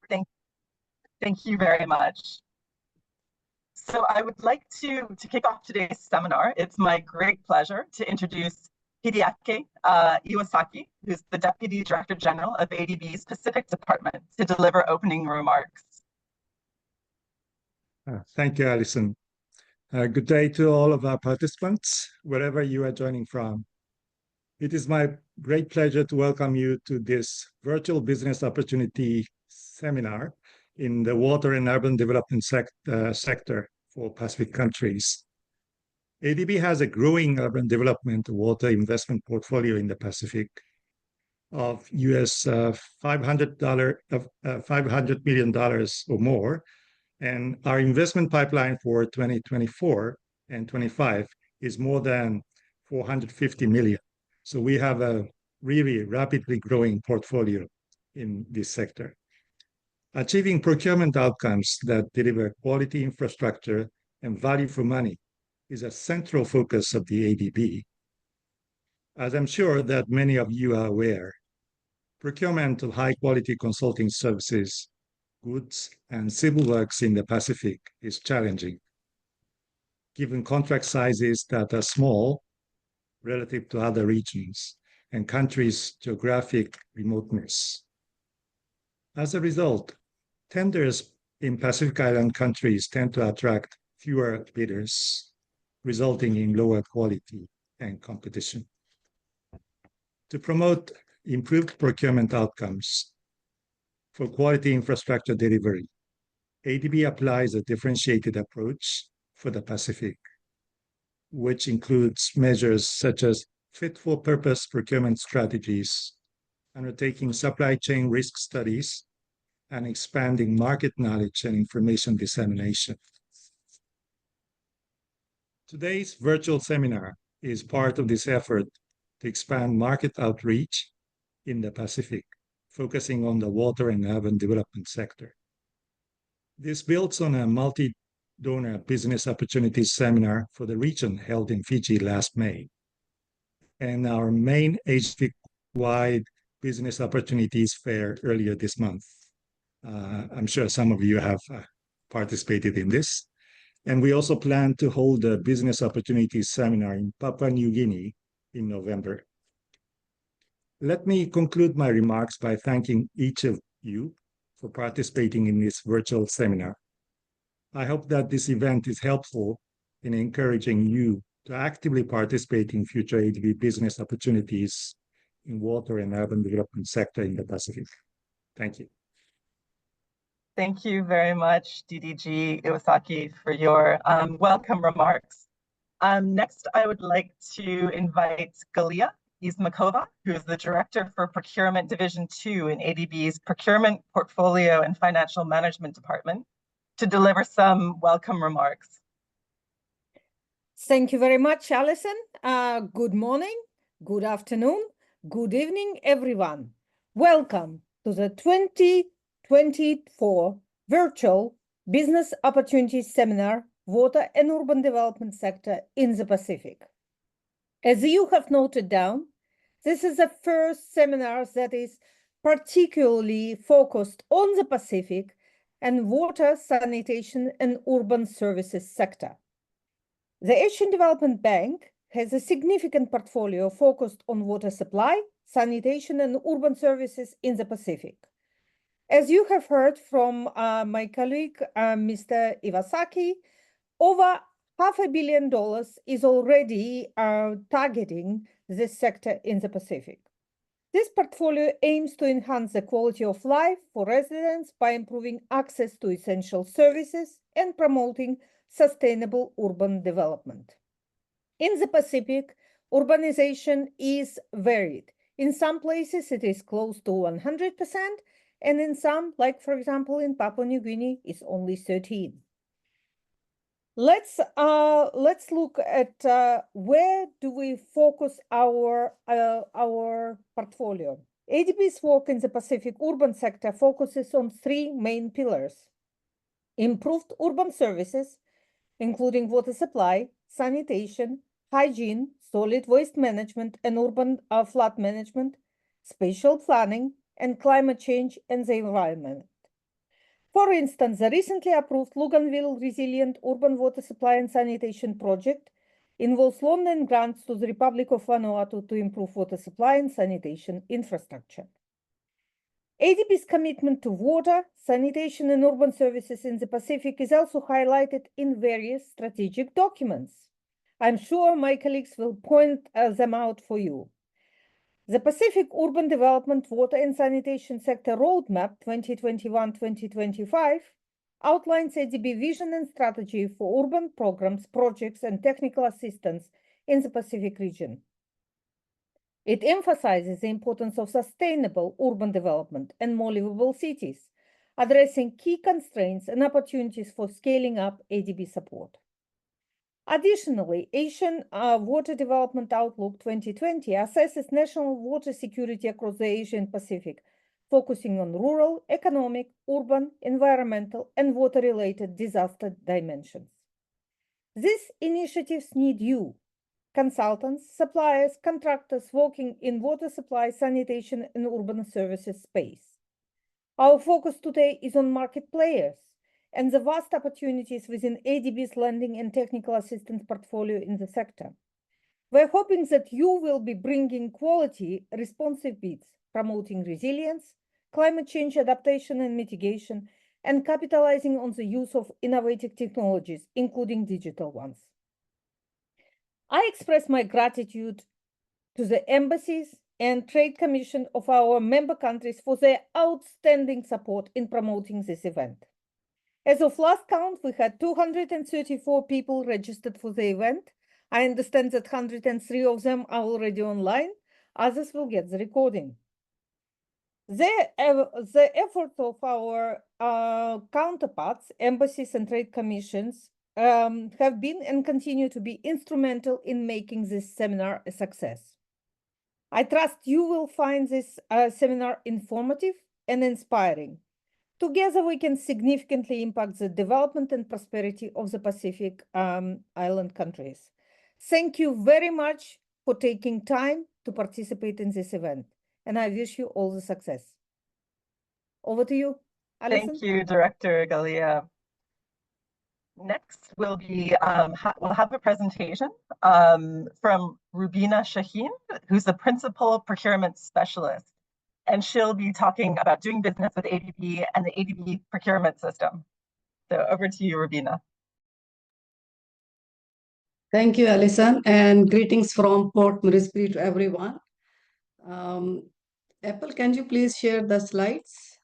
Thank, thank you very much. So I would like to kick off today's seminar. It's my great pleasure to introduce Hideaki Iwasaki, who's the Deputy Director General of ADB's Pacific Department, to deliver opening remarks. Thank you, Alison. Good day to all of our participants, wherever you are joining from. It is my great pleasure to welcome you to this virtual business opportunity seminar in the water and urban development sector for Pacific countries. ADB has a growing urban development water investment portfolio in the Pacific of US $500 million or more, and our investment pipeline for 2024 and 25 is more than 450 million. So we have a really rapidly growing portfolio in this sector. Achieving procurement outcomes that deliver quality infrastructure and value for money is a central focus of the ADB. As I'm sure that many of you are aware, procurement of high-quality consulting services, goods, and civil works in the Pacific is challenging, given contract sizes that are small relative to other regions and countries' geographic remoteness. As a result, tenders in Pacific Island countries tend to attract fewer bidders, resulting in lower quality and competition. To promote improved procurement outcomes for quality infrastructure delivery, ADB applies a differentiated approach for the Pacific, which includes measures such as fit-for-purpose procurement strategies, undertaking supply chain risk studies, and expanding market knowledge and information dissemination. Today's virtual seminar is part of this effort to expand market outreach in the Pacific, focusing on the water and urban development sector. This builds on a multi-donor business opportunities seminar for the region held in Fiji last May, and our main Asia-wide business opportunities fair earlier this month. I'm sure some of you have participated in this. And we also plan to hold a business opportunities seminar in Papua New Guinea in November. Let me conclude my remarks by thanking each of you for participating in this virtual seminar. I hope that this event is helpful in encouraging you to actively participate in future ADB business opportunities in water and urban development sector in the Pacific. Thank you. Thank you very much, DDG Iwasaki, for your welcome remarks. Next, I would like to invite Galia Ismakova, who is the Director for Procurement Division 2 in ADB's Procurement, Portfolio, and Financial Management Department, to deliver some welcome remarks. Thank you very much, Alison. Good morning, good afternoon, good evening, everyone. Welcome to the 2024 Virtual Business Opportunities Seminar, Water and Urban Development Sector in the Pacific. As you have noted down, this is the first seminar that is particularly focused on the Pacific and water, sanitation, and urban services sector. The Asian Development Bank has a significant portfolio focused on water supply, sanitation, and urban services in the Pacific. As you have heard from my colleague, Mr. Iwasaki, over $500 million is already targeting this sector in the Pacific. This portfolio aims to enhance the quality of life for residents by improving access to essential services and promoting sustainable urban development. In the Pacific, urbanization is varied. In some places, it is close to 100%, and in some, like for example, in Papua New Guinea, it's only 13%. Let's look at where do we focus our portfolio. ADB's work in the Pacific urban sector focuses on three main pillars: improved urban services, including water supply, sanitation, hygiene, solid waste management, and urban flood management, spatial planning, and climate change and the environment. For instance, the recently approved Luganville Resilient Urban Water Supply and Sanitation Project involves loan and grants to the Republic of Vanuatu to improve water supply and sanitation infrastructure. ADB's commitment to water, sanitation, and urban services in the Pacific is also highlighted in various strategic documents. I'm sure my colleagues will point them out for you. The Pacific Urban Development Water and Sanitation Sector Roadmap 2021-2025 outlines ADB vision and strategy for urban programs, projects, and technical assistance in the Pacific region. It emphasizes the importance of sustainable urban development and more livable cities, addressing key constraints and opportunities for scaling up ADB support. Additionally, Asian Water Development Outlook 2020 assesses national water security across the Asian Pacific, focusing on rural, economic, urban, environmental, and water-related disaster dimensions. These initiatives need you, consultants, suppliers, contractors working in water supply, sanitation, and urban services space. Our focus today is on market players and the vast opportunities within ADB's lending and technical assistance portfolio in the sector. We're hoping that you will be bringing quality, responsive bids, promoting resilience, climate change adaptation and mitigation, and capitalizing on the use of innovative technologies, including digital ones. I express my gratitude to the embassies and Trade Commission of our member countries for their outstanding support in promoting this event. As of last count, we had 234 people registered for the event. I understand that 103 of them are already online. Others will get the recording. The effort of our counterparts, embassies and trade commissions, have been and continue to be instrumental in making this seminar a success. I trust you will find this seminar informative and inspiring. Together, we can significantly impact the development and prosperity of the Pacific island countries. Thank you very much for taking time to participate in this event, and I wish you all the success. Over to you, Alison. Thank you, Director Galia. Next will be, we'll have a presentation from Rubina Shaheen, who's the Principal Procurement Specialist. And she'll be talking about doing business with ADB and the ADB procurement system. So over to you, Rubina. Thank you, Alison, and greetings from Port Moresby to everyone. Apple, can you please share the slides?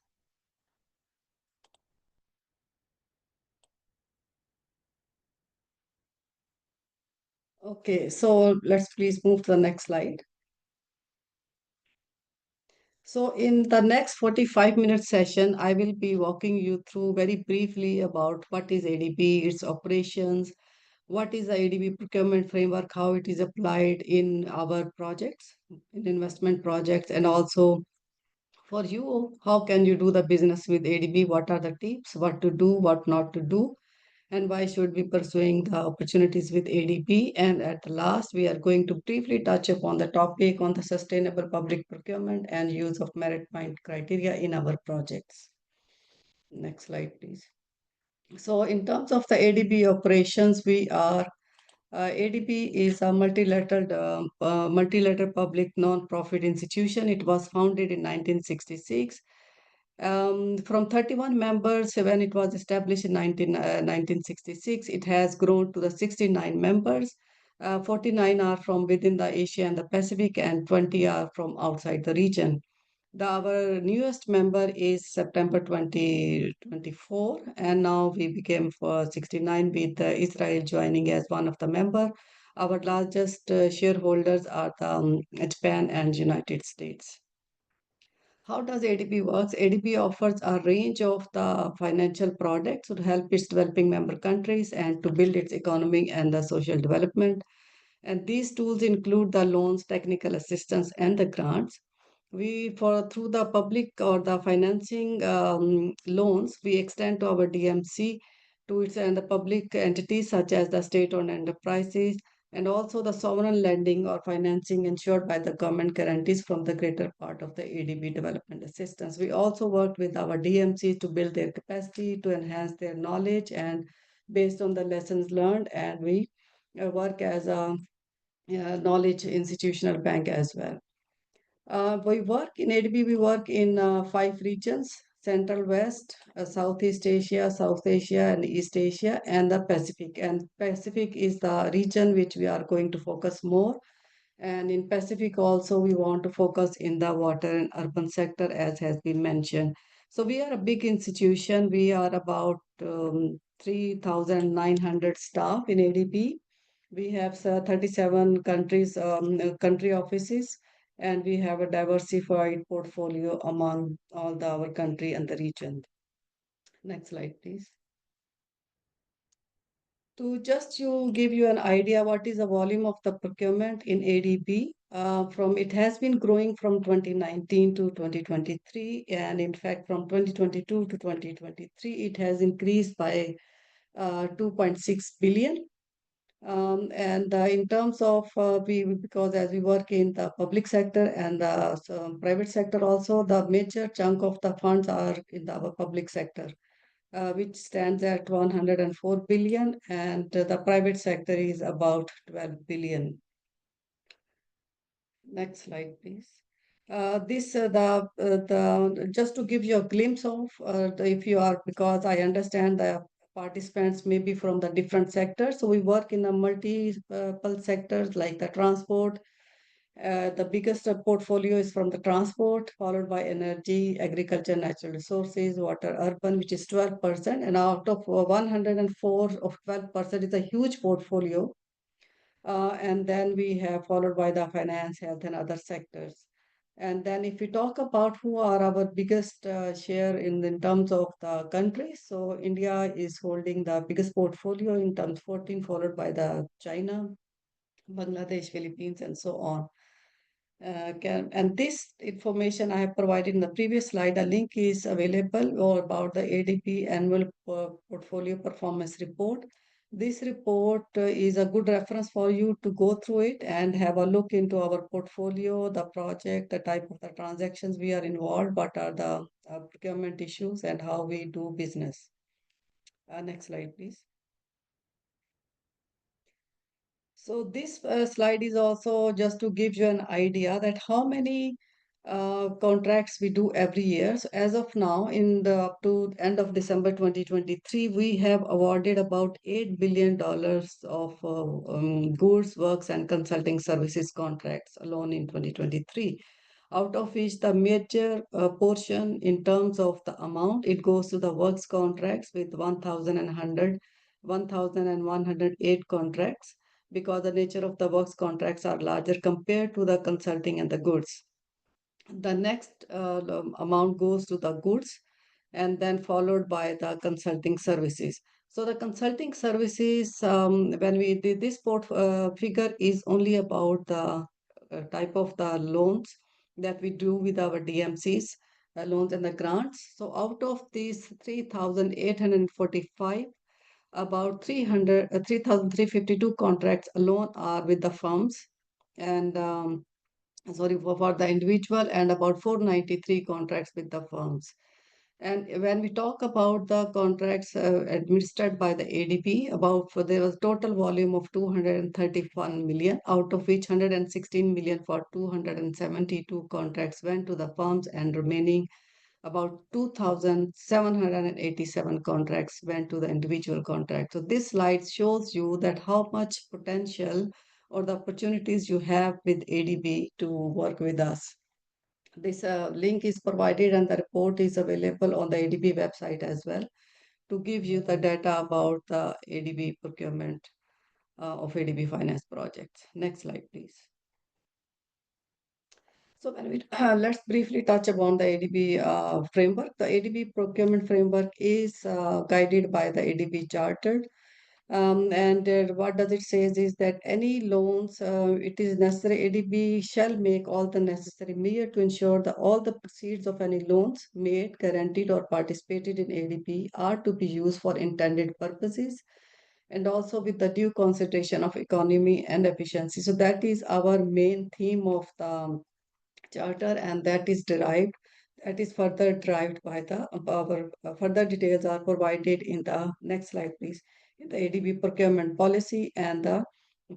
Okay, so let's please move to the next slide. So in the next 45-minute session, I will be walking you through very briefly about what is ADB, its operations, what is the ADB procurement framework, how it is applied in our projects, in investment projects, and also for you, how can you do the business with ADB, what are the tips, what to do, what not to do, and why should we be pursuing the opportunities with ADB. And at last, we are going to briefly touch upon the topic on the sustainable public procurement and use of merit point criteria in our projects. Next slide, please. So in terms of the ADB operations, we are ADB is a multilateral public non-profit institution. It was founded in 1966. From 31 members when it was established in 1966, it has grown to the 69 members. 49 are from within the Asia and the Pacific, and 20 are from outside the region. Our newest member is September 2024, and now we became 69 with Israel joining as one of the member. Our largest shareholders are Japan and United States. How does ADB works? ADB offers a range of the financial products to help its developing member countries and to build its economy and the social development. And these tools include the loans, technical assistance, and the grants. Through the public or the financing loans, we extend to our DMC to its and the public entities such as the state-owned enterprises, and also the sovereign lending or financing ensured by the government guarantees from the greater part of the ADB development assistance. We also worked with our DMCs to build their capacity, to enhance their knowledge, and based on the lessons learned, and we work as a knowledge institutional bank as well. We work in ADB, we work in 5 regions: Central West, Southeast Asia, South Asia, and East Asia, and the Pacific. And Pacific is the region which we are going to focus more. And in Pacific also, we want to focus in the water and urban sector, as has been mentioned. So we are a big institution. We are about 3,900 staff in ADB. We have 37 country offices, and we have a diversified portfolio among all our country and the region. Next slide, please. To just give you an idea what is the volume of the procurement in ADB, it has been growing from 2019 to 2023, and in fact from 2022 to 2023 it has increased by 2.6 billion. And in terms of because as we work in the public sector and the private sector also, the major chunk of the funds are in our public sector, which stands at 104 billion, and the private sector is about 12 billion. Next slide, please. Just to give you a glimpse of if you are, because I understand the participants may be from the different sectors. So we work in a multiple sectors like the transport. The biggest portfolio is from the transport, followed by energy, agriculture, natural resources, water, urban, which is 12%. And out of 104 of 12% is a huge portfolio. And then we have followed by the finance, health, and other sectors. And then if we talk about who are our biggest share in terms of the countries, so India is holding the biggest portfolio in terms 14, followed by the China, Bangladesh, Philippines, and so on. And this information I have provided in the previous slide, a link is available or about the ADP annual portfolio performance report. This report is a good reference for you to go through it and have a look into our portfolio, the project, the type of the transactions we are involved, what are the procurement issues, and how we do business. Next slide, please. So this slide is also just to give you an idea that how many contracts we do every year. So as of now, in the up to end of December 2023, we have awarded about $8 billion of goods, works, and consulting services contracts alone in 2023. Out of which the major portion in terms of the amount, it goes to the works contracts with 1,108 contracts, because the nature of the works contracts are larger compared to the consulting and the goods. The next amount goes to the goods, and then followed by the consulting services. So the consulting services, when we did this figure is only about the type of the loans that we do with our DMCs, loans and the grants. So out of these 3,845, about 3,352 contracts alone are with the firms, and for the individual, and about 493 contracts with the firms. And when we talk about the contracts administered by the ADP, there was total volume of 231 million, out of which 116 million for 272 contracts went to the firms, and remaining about 2,787 contracts went to the individual contract. So this slide shows you that how much potential or the opportunities you have with ADB to work with us. This link is provided and the report is available on the ADB website as well to give you the data about the ADB procurement of ADB finance projects. Next slide, please. So when we let's briefly touch upon the ADB framework. The ADB procurement framework is guided by the ADB Chartered. And what does it say is that any loans, it is necessary, ADB shall make all the necessary measures to ensure that all the proceeds of any loans made, guaranteed, or participated in ADB are to be used for intended purposes, and also with the due consideration of economy and efficiency. So that is our main theme of the charter, and that is further derived by the our further details are provided in the next slide, please, in the ADB procurement policy and the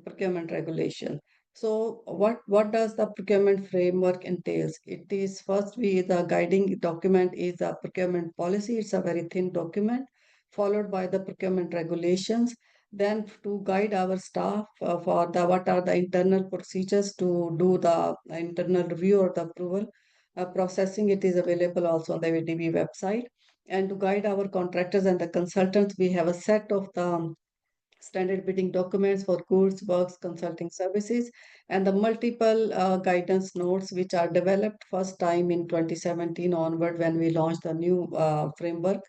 procurement regulation. So what does the procurement framework entails? It is first the guiding document is the procurement policy. It's a very thin document, followed by the procurement regulations. Then to guide our staff for the what are the internal procedures to do the internal review or the approval processing, it is available also on the ADB website. And to guide our contractors and the consultants, we have a set of the standard bidding documents for goods, works, consulting services, and the multiple guidance notes which are developed first time in 2017 onward when we launched the new framework.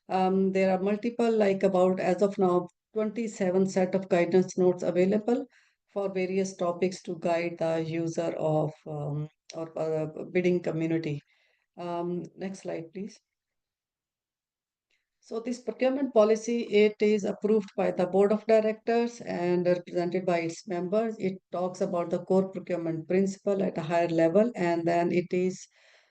There are multiple, like about as of now, 27 set of guidance notes available for various topics to guide the user of or bidding community. Next slide, please. So this procurement policy, it is approved by the board of directors and represented by its members. It talks about the core procurement principle at a higher level, and then it is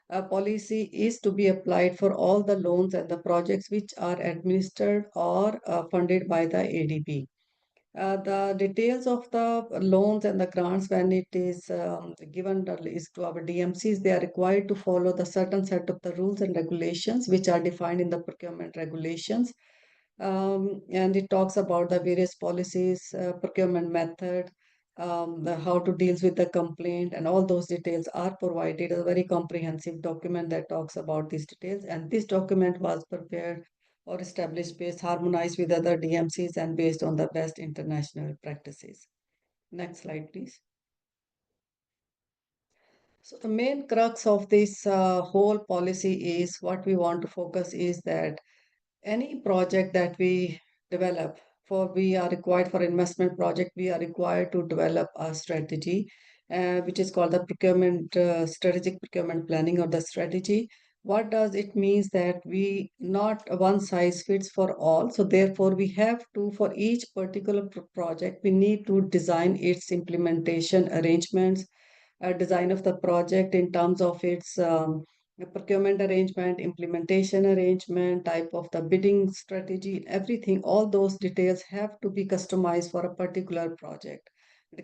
a policy is to be applied for all the loans and the projects which are administered or funded by the ADB. The details of the loans and the grants when it is given is to our DMCs, they are required to follow the certain set of the rules and regulations which are defined in the procurement regulations. And it talks about the various policies, procurement method, how to deal with the complaint, and all those details are provided. A very comprehensive document that talks about these details. And this document was prepared or established based harmonized with other DMCs and based on the best international practices. Next slide, please. So the main crux of this whole policy is what we want to focus is that any project that we develop we are required for investment project, we are required to develop a strategy which is called the procurement strategic procurement planning or the strategy. What does it means that we not one size fits for all, so therefore we have to for each particular project we need to design its implementation arrangements, design of the project in terms of its procurement arrangement, implementation arrangement, type of the bidding strategy, everything, all those details have to be customized for a particular project,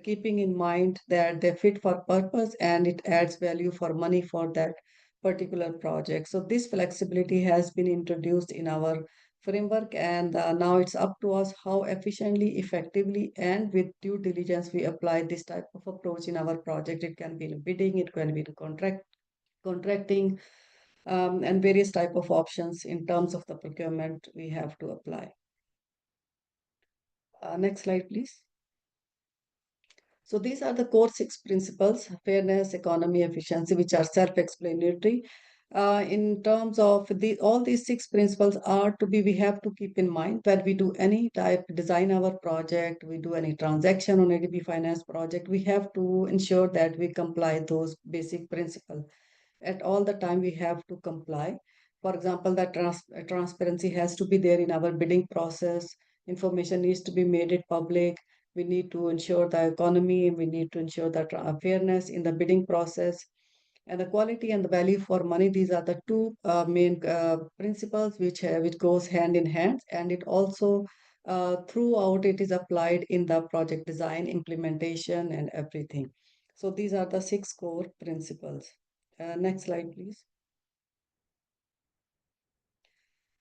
keeping in mind that they fit for purpose and it adds value for money for that particular project. So this flexibility has been introduced in our framework, and now it's up to us how efficiently, effectively, and with due diligence we apply this type of approach in our project. It can be in bidding, it can be in contracting, and various type of options in terms of the procurement we have to apply. Next slide, please. So these are the core 6 principles: fairness, economy, efficiency, which are self-explanatory. In terms of all these 6 principles are to be, we have to keep in mind that we do any type, design our project, we do any transaction on ADB finance project, we have to ensure that we comply those basic principles. At all the time we have to comply. For example, the transparency has to be there in our bidding process. Information needs to be made it public. We need to ensure the economy. We need to ensure the fairness in the bidding process. And the quality and the value for money, these are the two main principles which goes hand in hand. And it also throughout it is applied in the project design, implementation, and everything. So these are the 6 core principles. Next slide, please.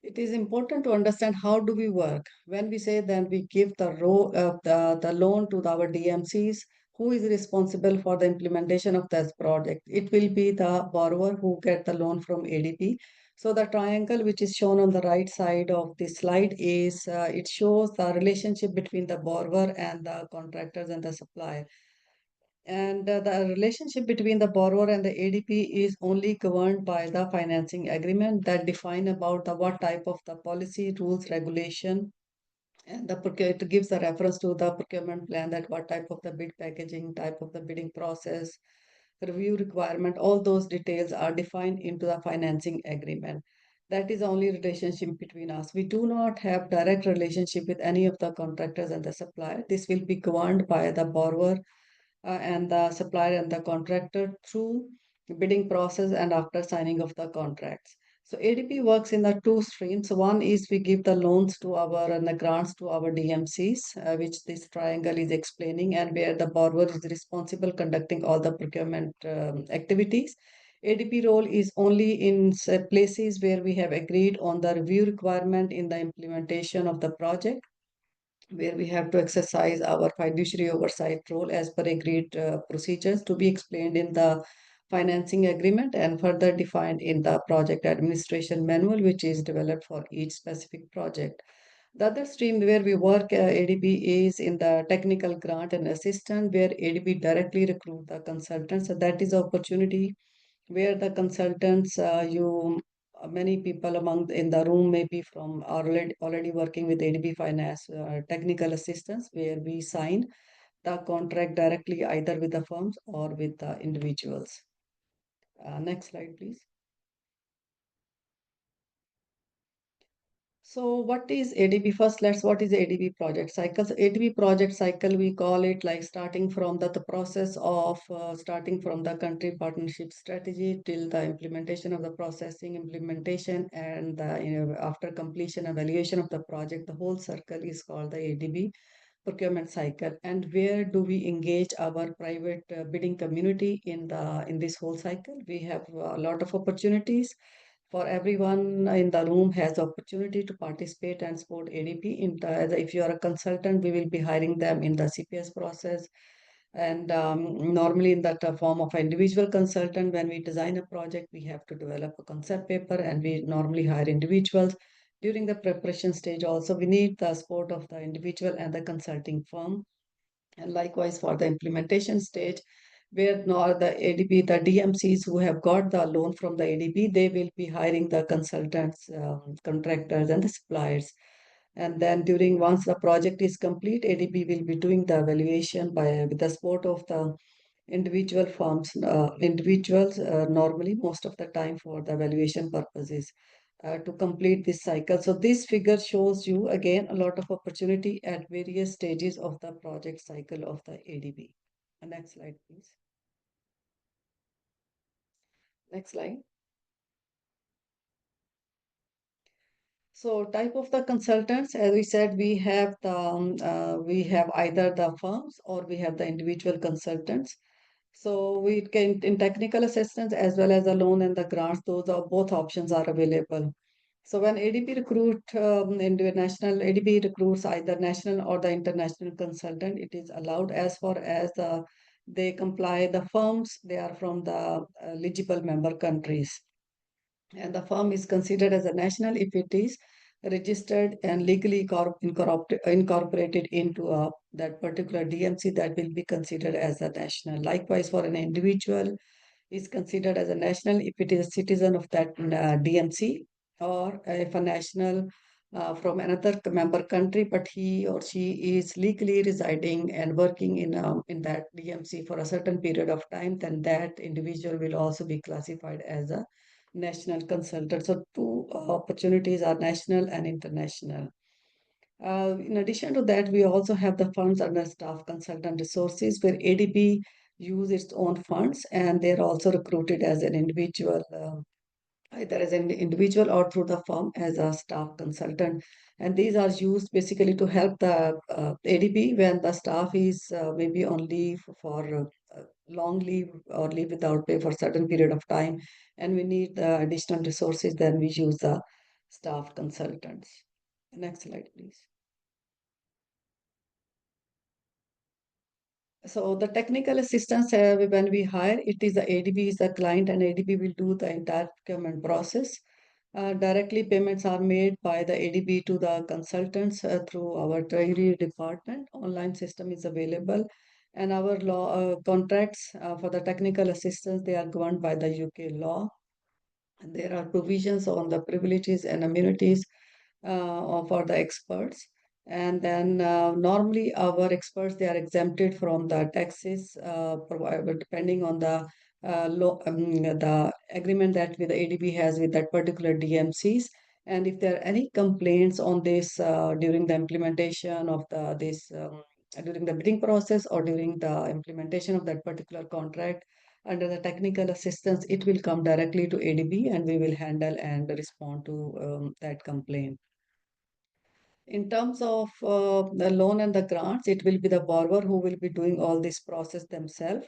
It is important to understand how do we work. When we say then we give the loan to our DMCs, who is responsible for the implementation of this project? It will be the borrower who get the loan from ADP. So the triangle which is shown on the right side of this slide is, it shows the relationship between the borrower and the contractors and the supplier. And the relationship between the borrower and the ADP is only governed by the financing agreement that define about the what type of the policy, rules, regulation, and it gives a reference to the procurement plan, that what type of the bid packaging, type of the bidding process, review requirement, all those details are defined into the financing agreement. That is the only relationship between us. We do not have direct relationship with any of the contractors and the supplier. This will be governed by the borrower and the supplier and the contractor through bidding process and after signing of the contracts. So ADP works in the two streams. One is we give the loans to our and the grants to our DMCs, which this triangle is explaining, and where the borrower is responsible conducting all the procurement activities. ADP role is only in places where we have agreed on the review requirement in the implementation of the project, where we have to exercise our fiduciary oversight role as per agreed procedures to be explained in the financing agreement and further defined in the project administration manual, which is developed for each specific project. The other stream where we work ADB is in the technical grant and assistance, where ADB directly recruit the consultants. So that is opportunity where the consultants, many people among in the room may be from already working with ADB Finance technical assistance, where we sign the contract directly either with the firms or with the individuals. Next slide, please. So what is ADB? First, what is ADB project cycle? So ADB project cycle, we call it like starting from the process of starting from the country partnership strategy till the implementation of the processing implementation, and after completion evaluation of the project. The whole circle is called the ADB procurement cycle. And where do we engage our private bidding community in this whole cycle? We have a lot of opportunities. For everyone in the room has opportunity to participate and support ADP. If you are a consultant, we will be hiring them in the CPS process. And normally in that form of individual consultant, when we design a project, we have to develop a concept paper, and we normally hire individuals. During the preparation stage also, we need the support of the individual and the consulting firm. And likewise for the implementation stage, where nor the ADB, the DMCs who have got the loan from the ADB, they will be hiring the consultants, contractors, and the suppliers. And then once the project is complete, ADB will be doing the evaluation with the support of the individual firms, individuals normally most of the time for the evaluation purposes to complete this cycle. So this figure shows you again a lot of opportunity at various stages of the project cycle of the ADB. Next slide, please. Next slide. So type of the consultants, as we said, we have either the firms or we have the individual consultants. So we can in technical assistance as well as the loan and the grants, both options are available. So when ADP ADP recruits either national or the international consultant, it is allowed as far as they comply the firms, they are from the eligible member countries. And the firm is considered as a national if it is registered and legally incorporated into that particular DMC, that will be considered as a national. Likewise, for an individual, is considered as a national if it is a citizen of that DMC, or if a national from another member country, but he or she is legally residing and working in that DMC for a certain period of time, then that individual will also be classified as a national consultant. So two opportunities are national and international. In addition to that, we also have the funds under staff consultant resources, where ADB use its own funds, and they're also recruited as an individual, either as an individual or through the firm as a staff consultant. And these are used basically to help the ADB when the staff is maybe on leave for long leave or leave without pay for a certain period of time, and we need the additional resources, then we use the staff consultants. Next slide, please. So the technical assistance, when we hire, it is the ADB is the client, and ADB will do the entire procurement process. Directly payments are made by the ADB to the consultants through our treasury department. Online system is available, and our law contracts for the technical assistance, they are governed by the UK law. And there are provisions on the privileges and immunities for the experts. And then normally our experts, they are exempted from the taxes provided depending on the the agreement that the ADB has with that particular DMCs. And if there are any complaints on this during the implementation of during the bidding process or during the implementation of that particular contract, under the technical assistance, it will come directly to ADB and we will handle and respond to that complaint. In terms of the loan and the grants, it will be the borrower who will be doing all this process themselves.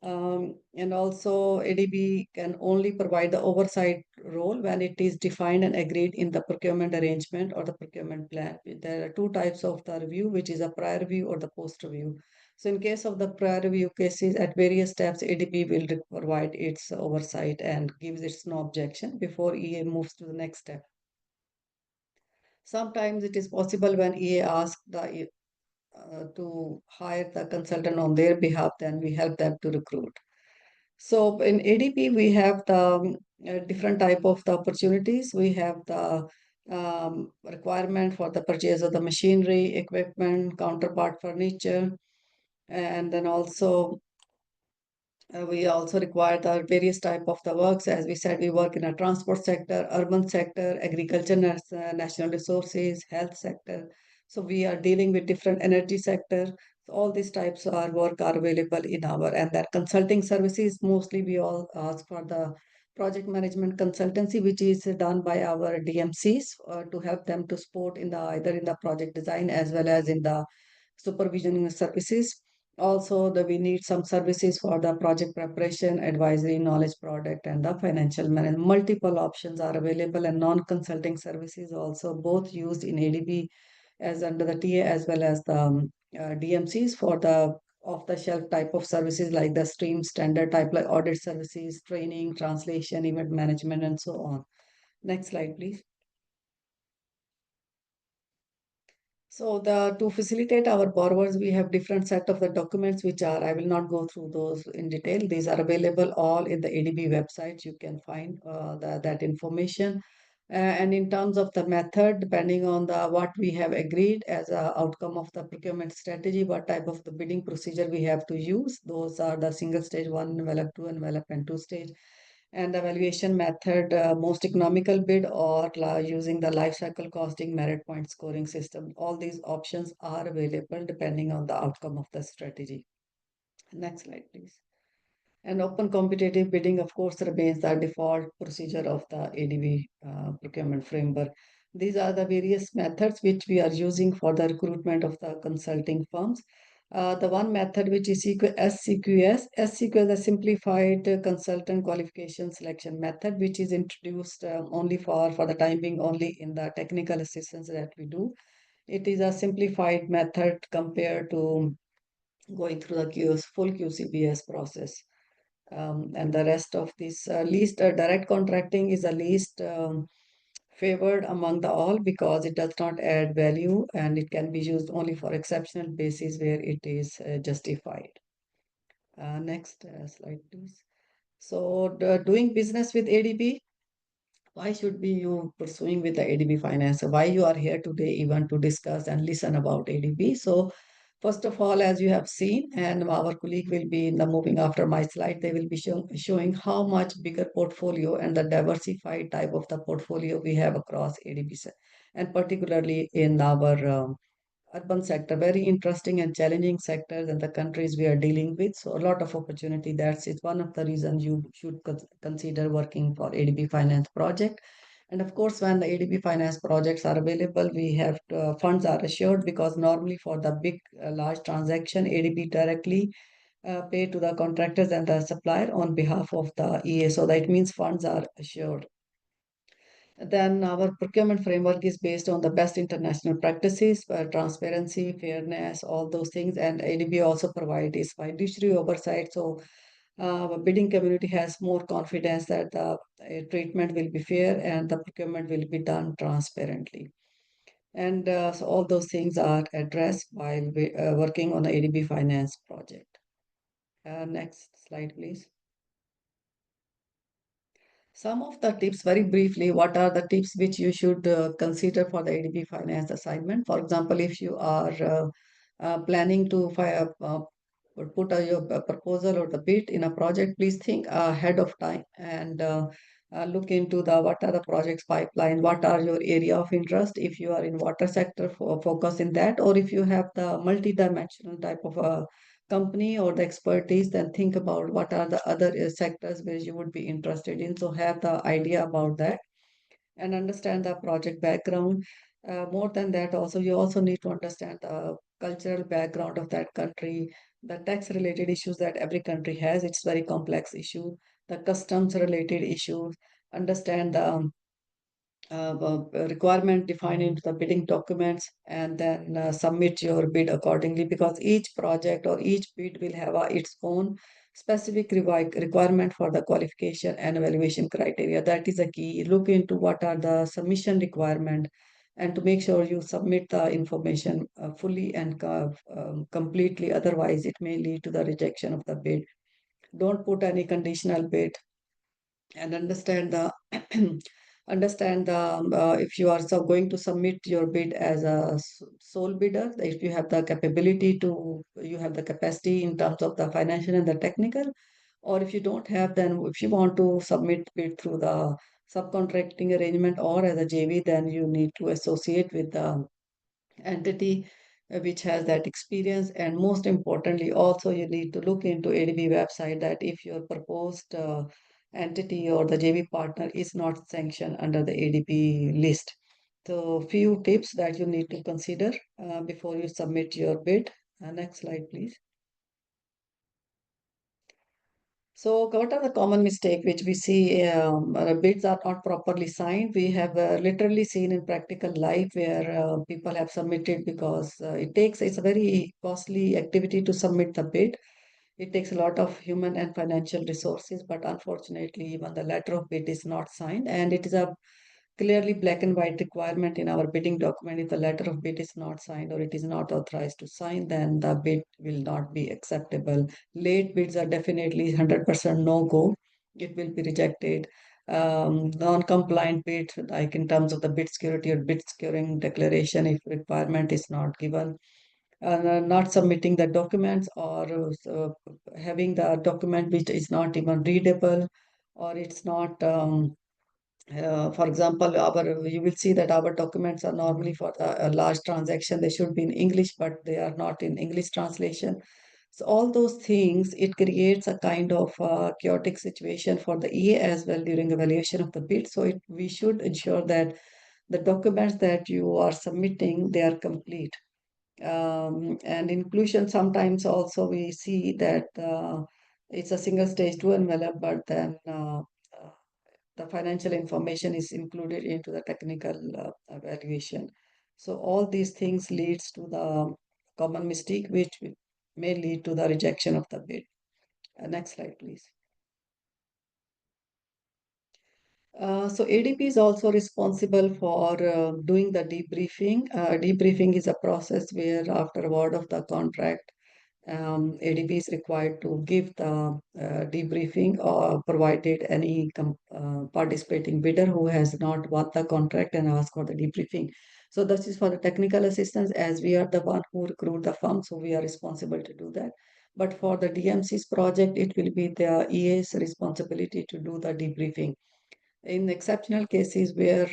And also ADB can only provide the oversight role when it is defined and agreed in the procurement arrangement or the procurement plan. There are two types of the review, which is a prior review or the post review. So in case of the prior review cases, at various steps, ADB will provide its oversight and gives its no objection before EA moves to the next step. Sometimes it is possible when EA asks to hire the consultant on their behalf, then we help them to recruit. So in ADP, we have the different type of the opportunities. We have the requirement for the purchase of the machinery, equipment, counterpart furniture, and then also we also require the various type of the works. As we said, we work in a transport sector, urban sector, agriculture, national resources, health sector. So we are dealing with different energy sector. So all these types of work are available in our, and that consulting services, mostly we all ask for the project management consultancy, which is done by our DMCs to help them to support in the either in the project design as well as in the supervision services. Also, we need some services for the project preparation, advisory, knowledge product, and the financial management. Multiple options are available, and non-consulting services also both used in ADB as under the TA as well as the DMCs for the off-the-shelf type of services like the stream standard type like audit services, training, translation, event management, and so on. Next slide, please. So to facilitate our borrowers, we have different set of the documents which are, I will not go through those in detail. These are available all in the ADB website. You can find that information. And in terms of the method, depending on what we have agreed as a outcome of the procurement strategy, what type of the bidding procedure we have to use. Those are the single stage 1, envelope 2, envelope and 2 stage. And the evaluation method, most economical bid or using the life cycle costing merit point scoring system. All these options are available depending on the outcome of the strategy. Next slide, please. And open competitive bidding, of course, remains the default procedure of the ADB procurement framework. These are the various methods which we are using for the recruitment of the consulting firms. The one method which is SCQS. SCQS is a simplified consultant qualification selection method, which is introduced only for the time being only in the technical assistance that we do. It is a simplified method compared to going through the full QCBS process. And the rest of this least direct contracting is the least favored among the all because it does not add value and it can be used only for exceptional basis where it is justified. Next slide, please. So doing business with ADB, why should be you pursuing with the ADB finance? Why you are here today even to discuss and listen about ADB? So first of all, as you have seen, and our colleague will be in the moving after my slide, they will be showing how much bigger portfolio and the diversified type of the portfolio we have across ADB, and particularly in our urban sector, very interesting and challenging sectors and the countries we are dealing with. So a lot of opportunity. That's it. One of the reasons you should consider working for ADB finance project. And of course, when the ADB finance projects are available, we have funds are assured because normally for the big, large transaction, ADB directly pay to the contractors and the supplier on behalf of the EA. So that means funds are assured. Then our procurement framework is based on the best international practices, transparency, fairness, all those things. And ADB also provides its fiduciary oversight. So bidding community has more confidence that the treatment will be fair and the procurement will be done transparently. And so all those things are addressed while working on the ADB finance project. Next slide, please. Some of the tips, very briefly, what are the tips which you should consider for the ADB finance assignment? For example, if you are planning to put your proposal or the bid in a project, please think ahead of time and look into the what are the projects pipeline, what are your area of interest. If you are in water sector, focus in that, or if you have the multi-dimensional type of a company or the expertise, then think about what are the other sectors where you would be interested in. So have the idea about that and understand the project background. More than that, also you also need to understand the cultural background of that country, the tax related issues that every country has. It's very complex issue. The customs related issues. Understand the requirement defined into the bidding documents, and then submit your bid accordingly, because each project or each bid will have its own specific requirement for the qualification and evaluation criteria. That is a key. Look into what are the submission requirement, and to make sure you submit the information fully and completely. Otherwise it may lead to the rejection of the bid. Don't put any conditional bid, and understand the understand the if you are so going to submit your bid as a sole bidder, if you have the capability to, you have the capacity in terms of the financial and the technical, or if you don't have, then if you want to submit bid through the subcontracting arrangement or as a JV, then you need to associate with the entity which has that experience. And most importantly, also you need to look into ADB website that if your proposed entity or the JV partner is not sanctioned under the ADB list. So few tips that you need to consider before you submit your bid. Next slide, please. So what are the common mistake which we see? Bids are not properly signed. We have literally seen in practical life where people have submitted because it's a very costly activity to submit the bid. It takes a lot of human and financial resources, but unfortunately, even the letter of bid is not signed, and it is a clearly black and white requirement in our bidding document. If the letter of bid is not signed or it is not authorized to sign, then the bid will not be acceptable. Late bids are definitely 100% no go. It will be rejected. Non-compliant bid, like in terms of the bid security or bid securing declaration, if requirement is not given, not submitting the documents, or having the document which is not even readable, or it's not for example, you will see that our documents are normally for a large transaction. They should be in English, but they are not in English translation. So all those things, it creates a kind of chaotic situation for the EA as well during evaluation of the bid. So we should ensure that the documents that you are submitting, they are complete. And inclusion, sometimes also we see that it's a single stage to envelope, but then the financial information is included into the technical evaluation. So all these things leads to the common mistake, which may lead to the rejection of the bid. Next slide, please. So ADP is also responsible for doing the debriefing. Debriefing is a process where after award of the contract, ADB is required to give the debriefing, or provided any participating bidder who has not won the contract and ask for the debriefing. So this is for the technical assistance, as we are the one who recruit the firm, so we are responsible to do that. But for the DMC's project, it will be the EA's responsibility to do the debriefing. In exceptional cases where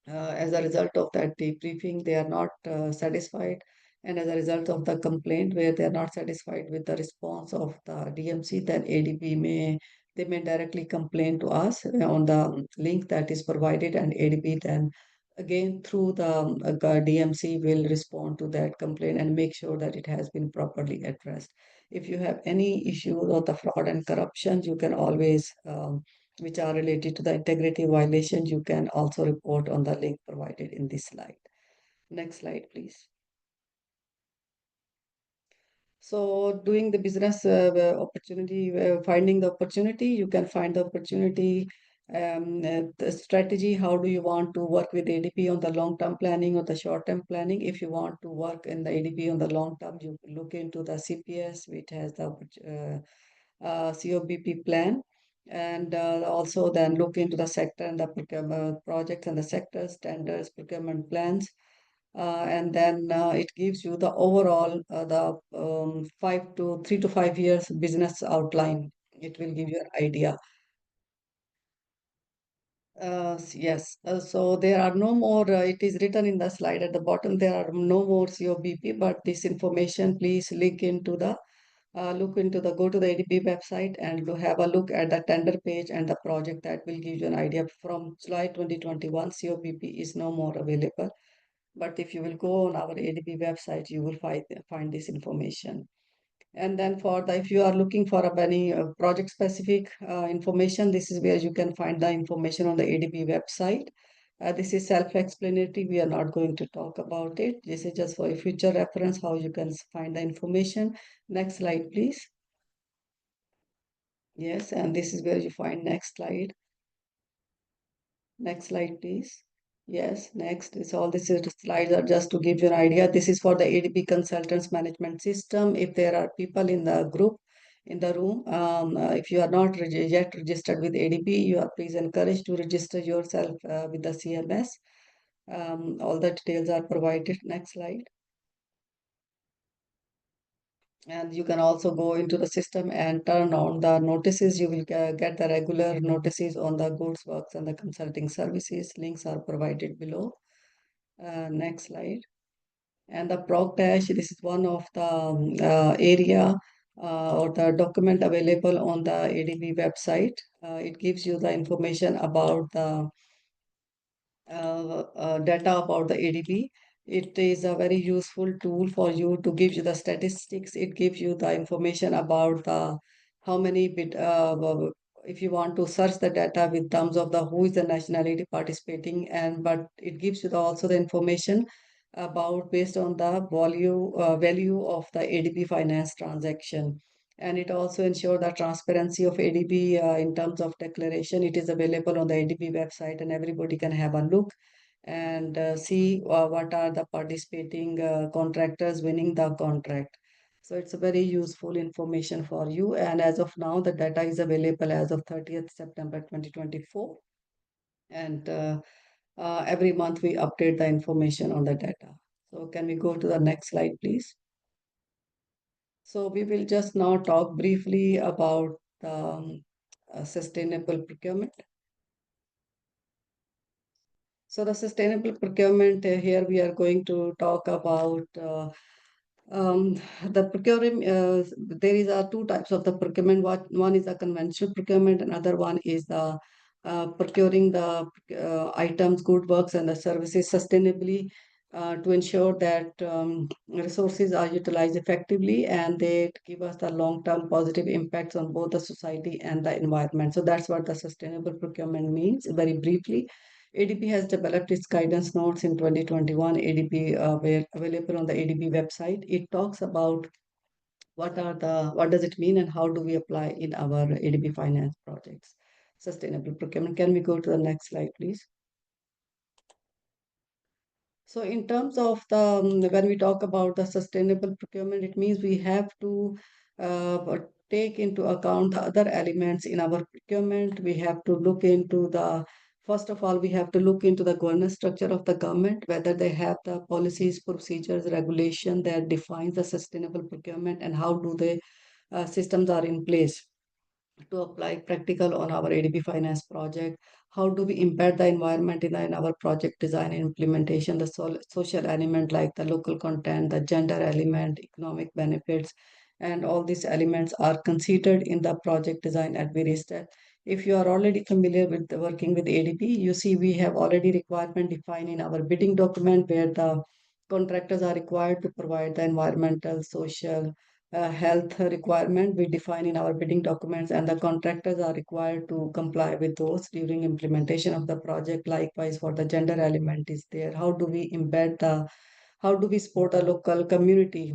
as a result of that debriefing, they are not satisfied. And as a result of the complaint where they are not satisfied with the response of the DMC, then ADB they may directly complain to us on the link that is provided, and ADB then again through the DMC will respond to that complaint and make sure that it has been properly addressed. If you have any issues of the fraud and corruption, you can always which are related to the integrity violation, you can also report on the link provided in this slide. Next slide, please. So doing the business opportunity, finding the opportunity, you can find the opportunity, the strategy, how do you want to work with ADP on the long-term planning or the short-term planning. If you want to work in the ADP on the long-term, you look into the CPS, which has the COBP plan, and also then look into the sector and the procurement projects and the sector standards, procurement plans. and then it gives you the overall the 3 to 5 years business outline. It will give you an idea. Yes, so there are no more, it is written in the slide at the bottom, there are no more COBP, but this information, please go to the ADP website and have a look at the tender page and the project. That will give you an idea. From July 2021, COBP is no more available. But if you will go on our ADP website, you will find this information. And then if you are looking for any project specific information, this is where you can find the information on the ADP website. This is self-explanatory. We are not going to talk about it. This is just for a future reference, how you can find the information. Next slide, please. Yes, and this is where you find next slide. Next slide, please. Yes, next is all these slides are just to give you an idea. This is for the ADP consultants management system. If there are people in the group, in the room, if you are not yet registered with ADP, you are please encouraged to register yourself with the CMS. All the details are provided. Next slide. And you can also go into the system and turn on the notices. You will get the regular notices on the goods, works, and the consulting services. Links are provided below. Next slide. And the proc dash, this is one of the area or the document available on the ADB website. It gives you the information about the data about the ADB. It is a very useful tool for you to give you the statistics. It gives you the information about the how many bit if you want to search the data with terms of the who is the nationality participating, and but it gives you also the information about based on the value of the ADB finance transaction. And it also ensures the transparency of ADB in terms of declaration. It is available on the ADB website and everybody can have a look and see what are the participating contractors winning the contract. So it's a very useful information for you. And as of now, the data is available as of 30th September 2024. And every month we update the information on the data. So can we go to the next slide, please? So we will just now talk briefly about sustainable procurement. So the sustainable procurement, here we are going to talk about the procurement. There is two types of the procurement. One is a conventional procurement, another one is the procuring the items, good works, and the services sustainably to ensure that resources are utilized effectively and they give us the long-term positive impacts on both the society and the environment. So that's what the sustainable procurement means. Very briefly, ADP has developed its guidance notes in 2021. ADP were available on the ADP website. It talks about what does it mean and how do we apply in our ADP finance projects. Sustainable procurement. Can we go to the next slide, please? So in terms of the, when we talk about the sustainable procurement, it means we have to take into account the other elements in our procurement. We have to look into first of all, we have to look into the governance structure of the government, whether they have the policies, procedures, regulation that defines the sustainable procurement and how do they systems are in place to apply practical on our ADB finance project. How do we embed the environment in our project design and implementation, the social element like the local content, the gender element, economic benefits, and all these elements are considered in the project design at various steps. If you are already familiar with working with ADP, you see we have already requirement defined in our bidding document where the contractors are required to provide the environmental, social, health requirement we define in our bidding documents, and the contractors are required to comply with those during implementation of the project. Likewise, for the gender element is there. How do we how do we support a local community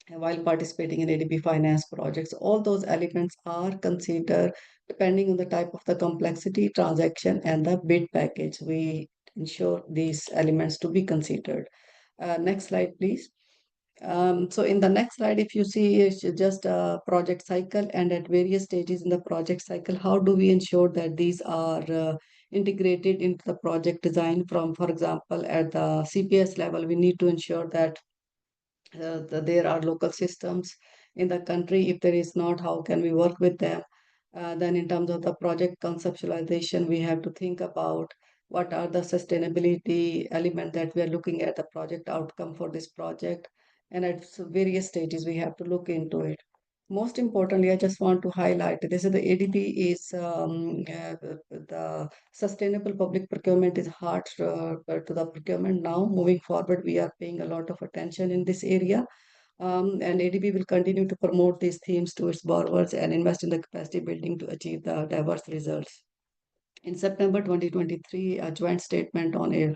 while participating in ADB finance projects? All those elements are considered depending on the type of the complexity, transaction, and the bid package. We ensure these elements to be considered. Next slide, please. So in the next slide, if you see, it's just a project cycle, and at various stages in the project cycle, how do we ensure that these are integrated into the project design. For example, at the CPS level, we need to ensure that there are local systems in the country. If there is not, how can we work with them? Then in terms of the project conceptualization, we have to think about what are the sustainability element that we are looking at the project outcome for this project. And at various stages, we have to look into it. Most importantly, I just want to highlight this is the ADP is the sustainable public procurement is hard to the procurement now. Moving forward, we are paying a lot of attention in this area. And ADP will continue to promote these themes to its borrowers and invest in the capacity building to achieve the diverse results. In September 2023, a joint statement on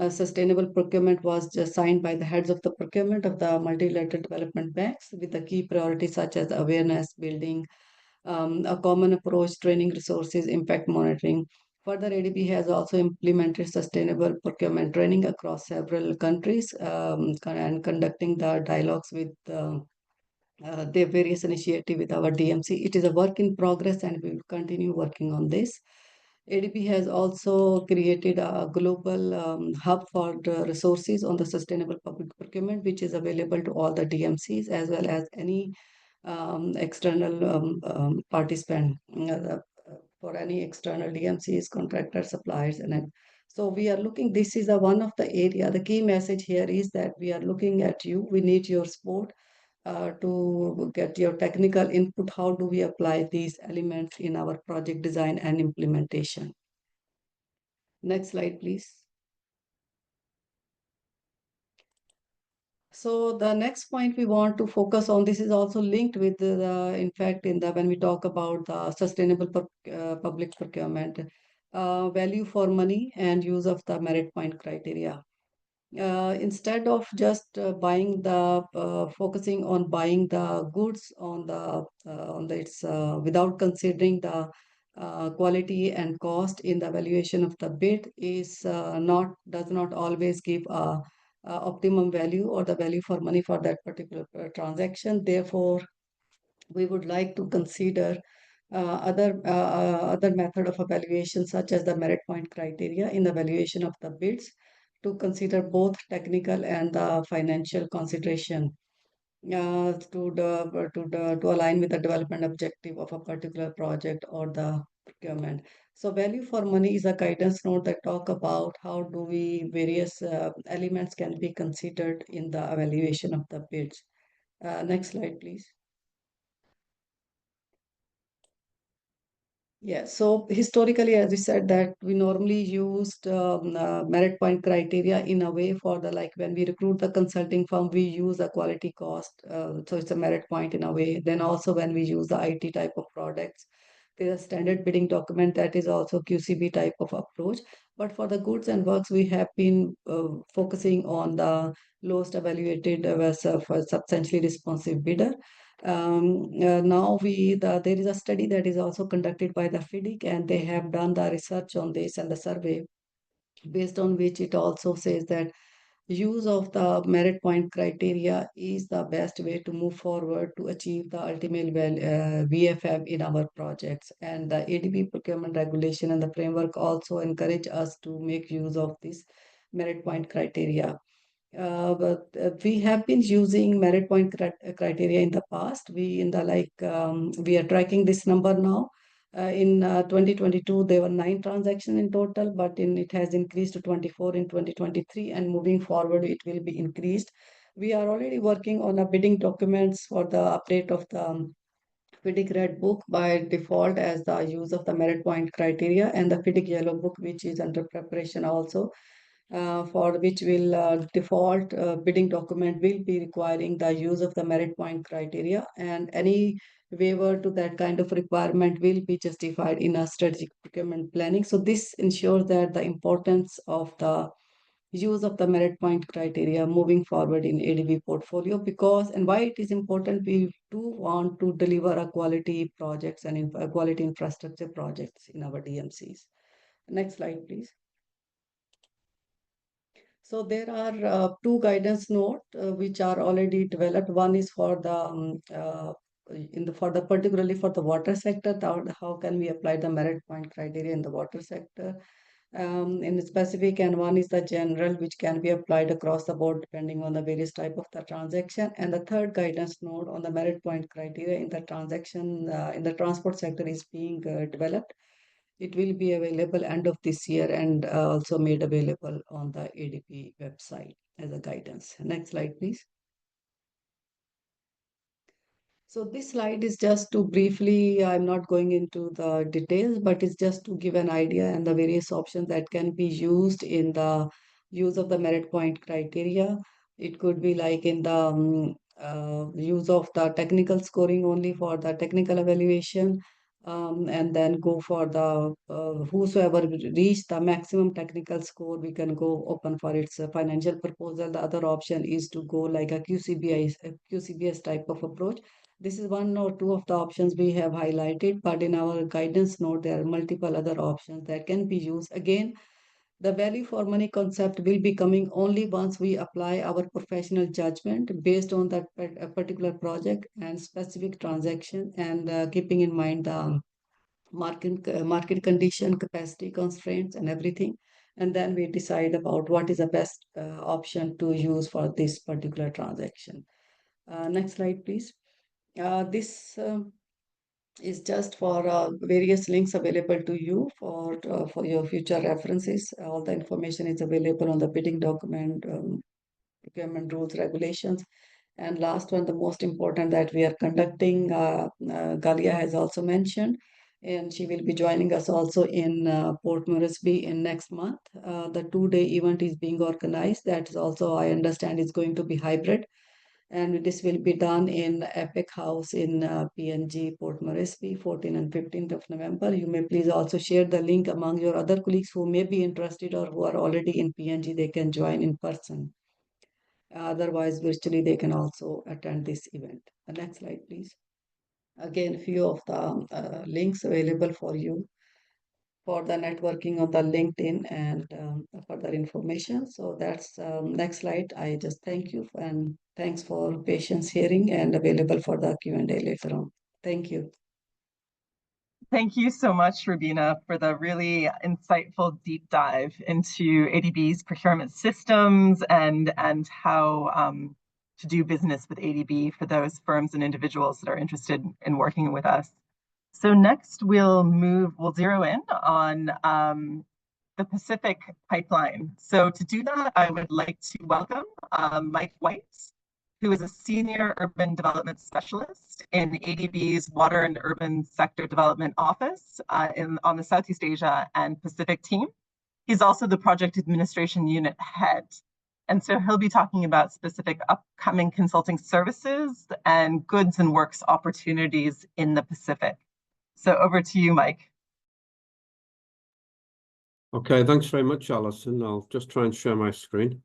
sustainable procurement was just signed by the heads of the procurement of the multilateral development banks with the key priorities such as awareness building, a common approach, training resources, impact monitoring. Further, ADB has also implemented sustainable procurement training across several countries and conducting the dialogues with the various initiatives with our DMC. It is a work in progress and we will continue working on this. ADB has also created a global hub for the resources on the sustainable public procurement, which is available to all the DMCs as well as any external participant for any external DMCs, contractors, suppliers, and then. So we are looking, this is one of the area. The key message here is that we are looking at you. We need your support to get your technical input. How do we apply these elements in our project design and implementation? Next slide, please. So the next point we want to focus on, this is also linked with in fact, when we talk about the sustainable public procurement, value for money and use of the merit point criteria. Instead of just focusing on buying the goods without considering the quality and cost in the evaluation of the bid does not always give a optimum value or the value for money for that particular transaction. Therefore, we would like to consider other method of evaluation such as the merit point criteria in the evaluation of the bids to consider both technical and the financial consideration to align with the development objective of a particular project or the procurement. So value for money is a guidance note that talk about how do we various elements can be considered in the evaluation of the bids. Next slide, please. Yeah, so historically, as we said, that we normally used merit point criteria in a way for like when we recruit the consulting firm, we use a quality cost. So it's a merit point in a way. Then also when we use the IT type of products, there's a standard bidding document that is also QCB type of approach. But for the goods and works, we have been focusing on the lowest evaluated substantially responsive bidder. Now there is a study that is also conducted by the FIDIC and they have done the research on this and the survey based on which it also says that use of the merit point criteria is the best way to move forward to achieve the ultimate VFM in our projects. And the ADB procurement regulation and the framework also encourage us to make use of this merit point criteria. But we have been using merit point criteria in the past. We are tracking this number now. In 2022, there were 9 transactions in total, but it has increased to 24 in 2023, and moving forward, it will be increased. We are already working on a bidding documents for the update of the FIDIC Red Book by default as the use of the merit point criteria, and the FIDIC Yellow Book, which is under preparation also. For which will default bidding document will be requiring the use of the merit point criteria, and any waiver to that kind of requirement will be justified in a strategic procurement planning. So this ensures that the importance of the use of the merit point criteria moving forward in ADB portfolio, because and why it is important, we do want to deliver a quality projects and quality infrastructure projects in our DMCs. Next slide, please. So there are 2 guidance notes which are already developed. One is for the particularly for the water sector, how can we apply the merit point criteria in the water sector? In specific, and one is the general, which can be applied across the board depending on the various type of the transaction. And the third guidance note on the merit point criteria in the transaction in the transport sector is being developed. It will be available end of this year and also made available on the ADP website as a guidance. Next slide, please. So this slide is just to briefly, I'm not going into the details, but it's just to give an idea and the various options that can be used in the use of the merit point criteria. It could be like in the use of the technical scoring only for the technical evaluation, and then go for the whosoever reach the maximum technical score, we can go open for its financial proposal. The other option is to go like a QCBS type of approach. This is one or two of the options we have highlighted, but in our guidance note, there are multiple other options that can be used. Again, the value for money concept will be coming only once we apply our professional judgment based on that particular project and specific transaction, and keeping in mind the market condition, capacity constraints, and everything. And then we decide about what is the best option to use for this particular transaction. Next slide, please. This is just for various links available to you for your future references. All the information is available on the bidding document, procurement rules, regulations. And last one, the most important that we are conducting, Galia has also mentioned, and she will be joining us also in Port Moresby in next month. The 2-day event is being organized. That is also, I understand, is going to be hybrid. And this will be done in Epic House in PNG, Port Moresby, 14th and 15th of November. You may please also share the link among your other colleagues who may be interested or who are already in PNG. They can join in person. Otherwise, virtually, they can also attend this event. The next slide, please. Again, few of the links available for you for the networking on the LinkedIn and further information. So that's next slide. I just thank you and thanks for patience hearing and available for the Q&A later on. Thank you. Thank you so much, Rubina, for the really insightful deep dive into ADB's procurement systems and how to do business with ADB for those firms and individuals that are interested in working with us. So next we'll zero in on the Pacific pipeline. So to do that, I would like to welcome Mike White, who is a senior urban development specialist in ADB's Water and Urban Sector Development Office on the Southeast Asia and Pacific team. He's also the project administration unit head. And so he'll be talking about specific upcoming consulting services and goods and works opportunities in the Pacific. So over to you, Mike. Okay, thanks very much, Alison. I'll just try and share my screen.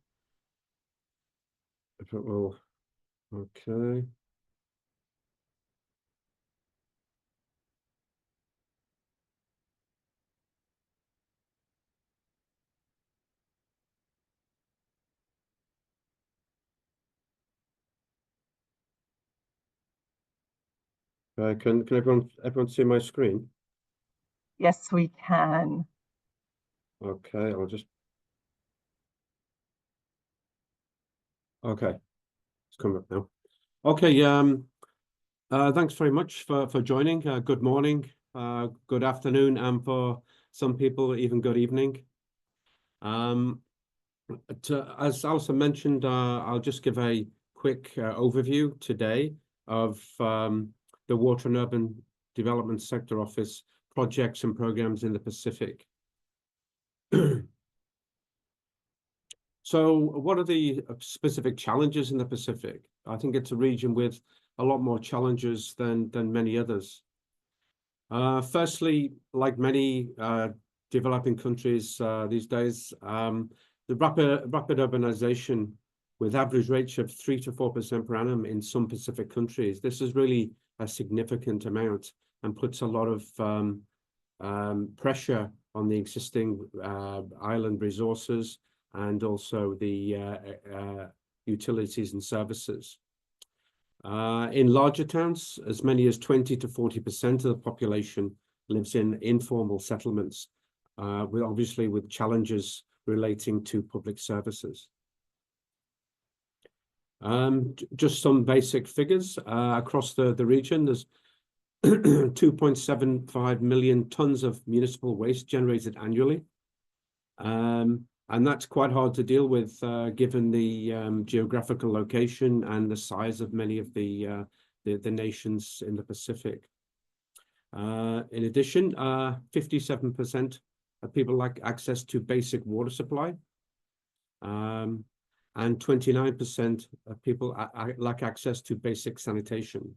If it will, okay. Can everyone see my screen? Yes, we can. Okay, I'll just. Okay, it's coming up now. Okay, thanks very much for joining. Good morning, good afternoon, and for some people, even good evening. As Alison mentioned, I'll just give a quick overview today of the Water and Urban Development Sector Office projects and programs in the Pacific. So what are the specific challenges in the Pacific? I think it's a region with a lot more challenges than many others. Firstly, like many developing countries these days, the rapid urbanization with average rates of 3 to 4% per annum in some Pacific countries. This is really a significant amount and puts a lot of pressure on the existing island resources and also the utilities and services. In larger towns, as many as 20 to 40% of the population lives in informal settlements, obviously with challenges relating to public services. Just some basic figures across the region. There's 2.75 million tons of municipal waste generated annually. And that's quite hard to deal with given the geographical location and the size of many of the nations in the Pacific. In addition, 57% of people lack access to basic water supply. And 29% of people lack access to basic sanitation.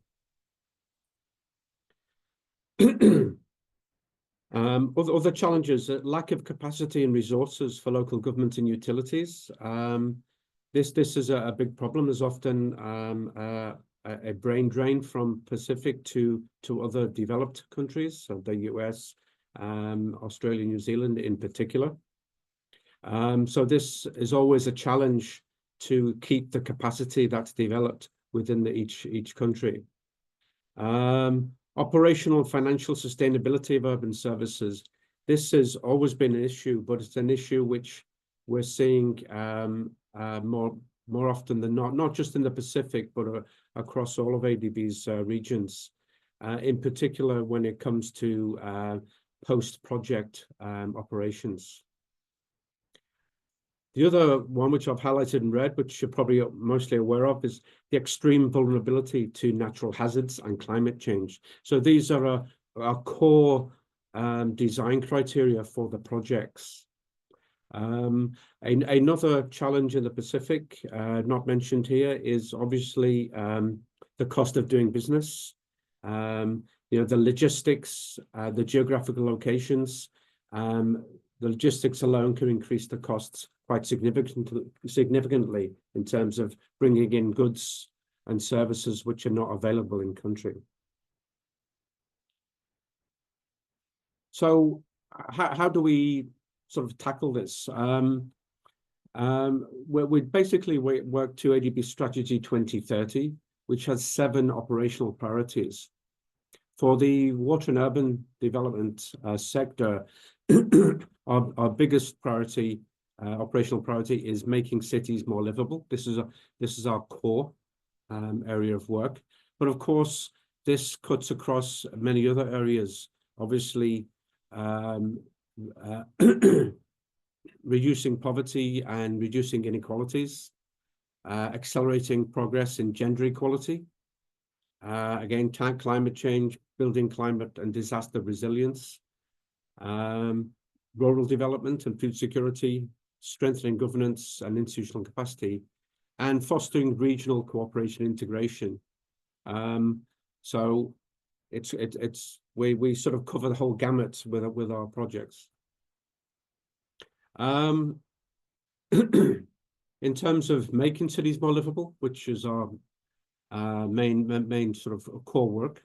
Other challenges, lack of capacity and resources for local government and utilities. This is a big problem. There's often a brain drain from Pacific to other developed countries, so the US, Australia, New Zealand in particular. So this is always a challenge to keep the capacity that's developed within each country. Operational and financial sustainability of urban services. This has always been an issue, but it's an issue which we're seeing more often than not just in the Pacific, but across all of ADB's regions, in particular when it comes to post-project operations. The other one, which I've highlighted in red, which you're probably mostly aware of, is the extreme vulnerability to natural hazards and climate change. So these are our core design criteria for the projects. Another challenge in the Pacific, not mentioned here, is obviously the cost of doing business. The logistics, the geographical locations. The logistics alone can increase the costs quite significantly in terms of bringing in goods and services which are not available in country. So how do we sort of tackle this? We basically work to ADB Strategy 2030, which has 7 operational priorities. For the water and urban development sector, our biggest priority, operational priority, is making cities more livable. This is our core area of work. But of course, this cuts across many other areas. Obviously, reducing poverty and reducing inequalities, accelerating progress in gender equality, again, climate change, building climate and disaster resilience, rural development and food security, strengthening governance and institutional capacity, and fostering regional cooperation integration. So we sort of cover the whole gamut with our projects. In terms of making cities more livable, which is our main sort of core work,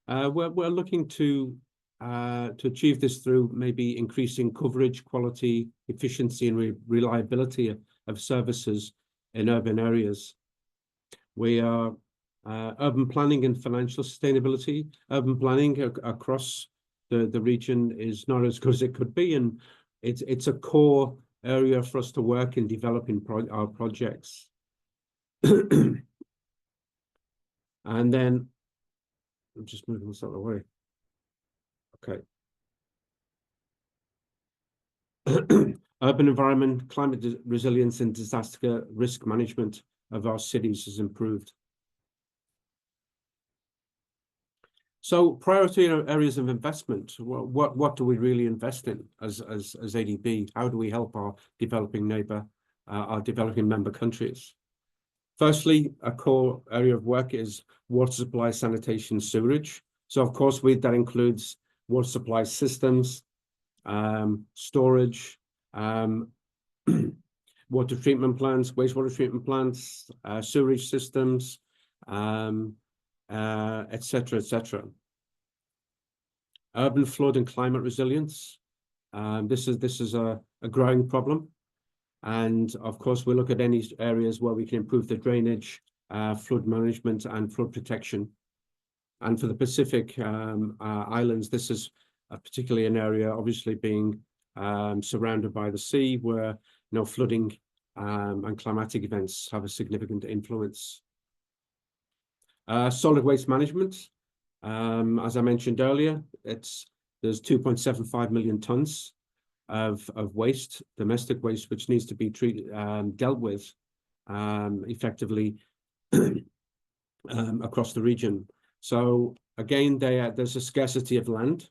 we're looking to achieve this through maybe increasing coverage, quality, efficiency, and reliability of services in urban areas. We are urban planning and financial sustainability. Urban planning across the region is not as good as it could be, and it's a core area for us to work in developing our projects. And then I'm just moving this out of the way. Okay. Urban environment, climate resilience, and disaster risk management of our cities has improved. So priority areas of investment, what do we really invest in as ADB? How do we help our developing member countries? Firstly, a core area of work is water supply, sanitation, sewerage. So of course, that includes water supply systems, storage, water treatment plants, wastewater treatment plants, sewerage systems, et cetera, et cetera. Urban flood and climate resilience. This is a growing problem. And of course, we look at any areas where we can improve the drainage, flood management and flood protection. And for the Pacific islands, this is particularly an area obviously being surrounded by the sea, where flooding and climatic events have a significant influence. Solid waste management, as I mentioned earlier, there's 2.75 million tons of waste, domestic waste, which needs to be dealt with effectively across the region. So again, there's a scarcity of land,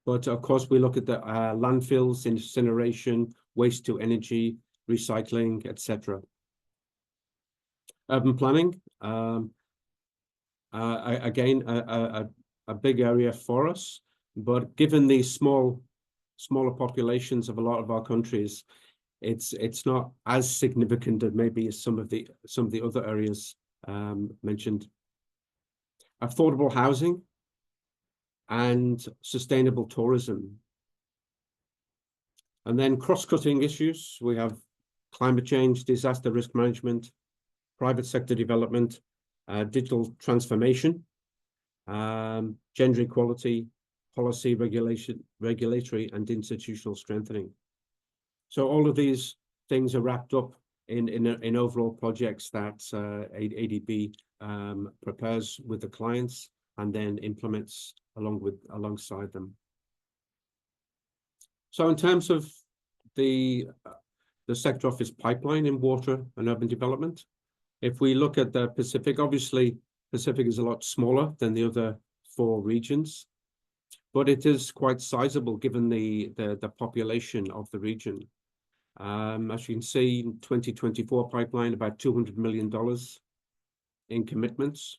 but of course we look at the landfills, incineration, waste to energy, recycling, etc. Urban planning, again, a big area for us, but given the smaller populations of a lot of our countries, it's not as significant as maybe some of the other areas mentioned. Affordable housing and sustainable tourism. And then cross-cutting issues, we have climate change, disaster risk management, private sector development, digital transformation, gender equality, policy regulatory and institutional strengthening. So all of these things are wrapped up in overall projects that ADB prepares with the clients and then implements alongside them. So in terms of the sector office pipeline in water and urban development, if we look at the Pacific, obviously Pacific is a lot smaller than the other 4 regions, but it is quite sizable given the population of the region. As you can see, in 2024 pipeline, about $200 million in commitments.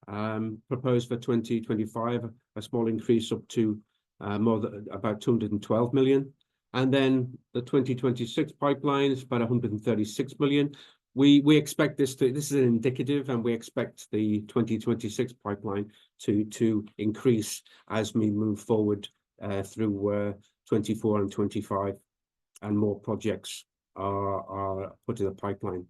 Proposed for 2025, a small increase up to about 212 million. And then the 2026 pipeline is about 136 million. We expect this is an indicative, and we expect the 2026 pipeline to increase as we move forward through 24 and 25, and more projects are put in the pipeline.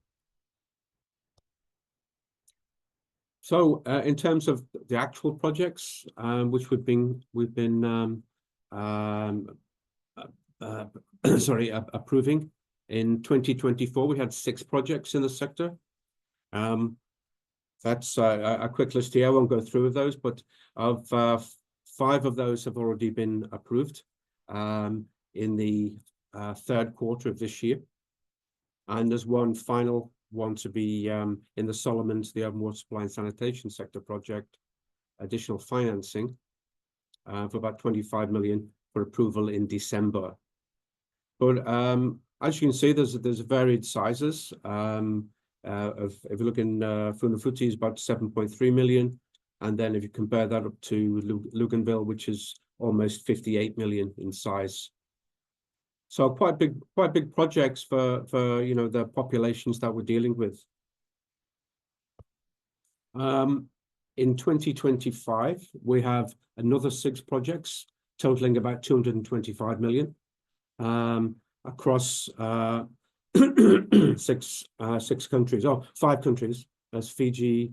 So in terms of the actual projects which we've been approving, in 2024 we had 6 projects in the sector. That's a quick list here. I won't go through those, but of 5 of those have already been approved in the 3rd quarter of this year, and there's one final one to be in the Solomons, the urban water supply and sanitation sector project, additional financing for about 25 million for approval in December. But as you can see, there's varied sizes. If you look in Funafuti is about 7.3 million, and then if you compare that up to Luganville, which is almost 58 million in size. So quite big projects for the populations that we're dealing with. In 2025, we have another 6 projects totaling about 225 million across 6 countries, 5 countries. That's Fiji,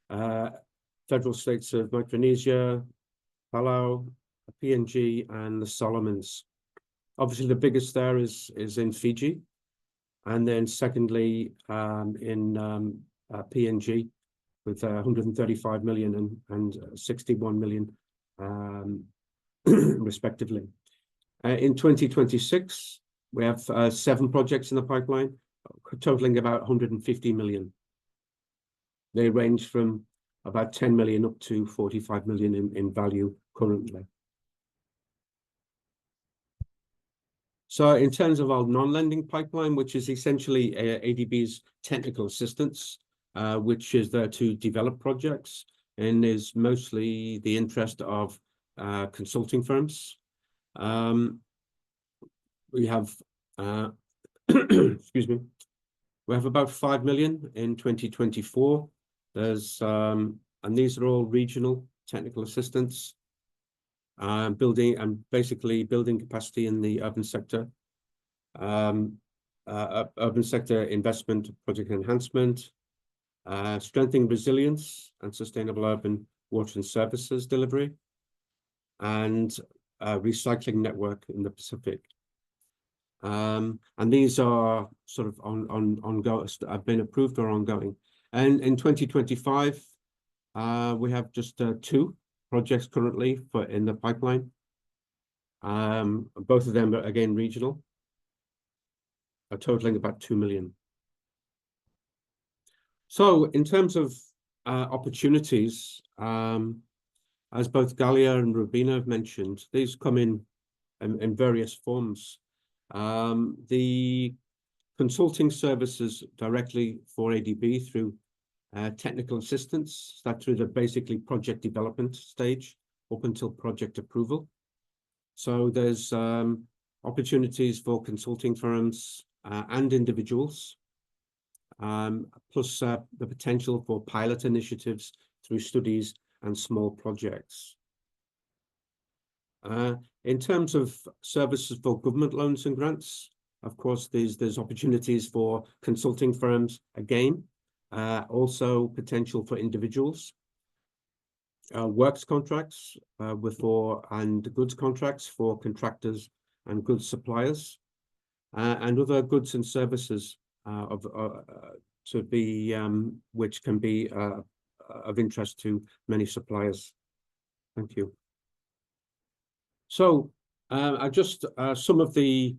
federal states of Micronesia, Palau, PNG, and the Solomons. Obviously, the biggest there is in Fiji, and then secondly in PNG with 135 million and 61 million respectively. In 2026, we have 7 projects in the pipeline, totaling about 150 million. They range from about 10 million up to 45 million in value currently. So in terms of our non-lending pipeline, which is essentially ADB's technical assistance, which is there to develop projects and is mostly the interest of consulting firms. We have, excuse me, we have about 5 million in 2024. There's, and these are all regional technical assistance. Basically building capacity in the urban sector, urban sector investment, project enhancement, strengthening resilience and sustainable urban water and services delivery, and recycling network in the Pacific. And these are sort of ongoing, have been approved or ongoing. And in 2025, we have just 2 projects currently in the pipeline. Both of them are again regional, totaling about 2 million. So in terms of opportunities, as both Galia and Rubina have mentioned, these come in various forms. The consulting services directly for ADB through technical assistance, that through the basically project development stage up until project approval. So there's opportunities for consulting firms and individuals, plus the potential for pilot initiatives through studies and small projects. In terms of services for government loans and grants, of course, there's opportunities for consulting firms again, also potential for individuals. Works contracts and goods contracts for contractors and goods suppliers, and other goods and services which can be of interest to many suppliers. Thank you. So just some of the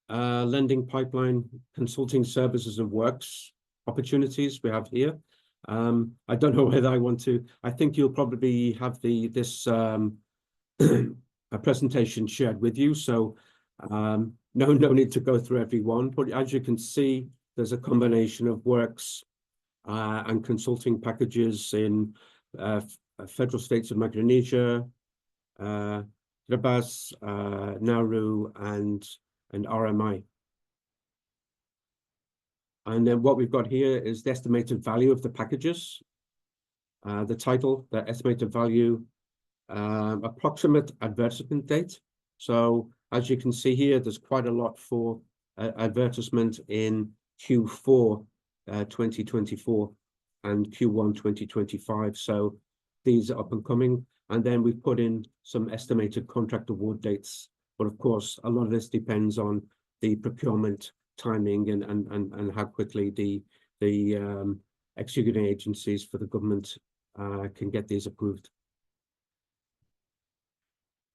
lending pipeline consulting services and works opportunities we have here. I don't know whether I want to. I think you'll probably have this presentation shared with you. So no need to go through every one. But as you can see, there's a combination of works and consulting packages in federal states of Micronesia, Kiribati, Nauru, and RMI. And then what we've got here is the estimated value of the packages, the title, the estimated value, approximate advertisement date. So as you can see here, there's quite a lot for advertisement in Q4 2024 and Q1 2025. So these are up and coming. And then we've put in some estimated contract award dates. But of course, a lot of this depends on the procurement timing and how quickly the executing agencies for the government can get these approved.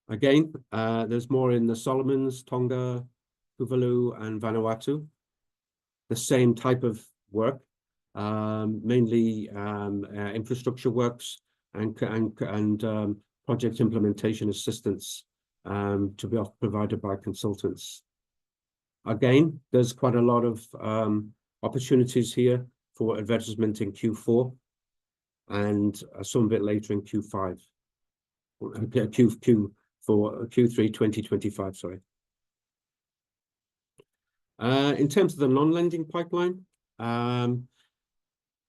Again, there's more in the Solomons, Tonga, Tuvalu, and Vanuatu. The same type of work, mainly infrastructure works and project implementation assistance to be provided by consultants. Again, there's quite a lot of opportunities here for advertisement in Q4 and some bit later in Q5. Q3 2025, sorry. In terms of the non-lending pipeline,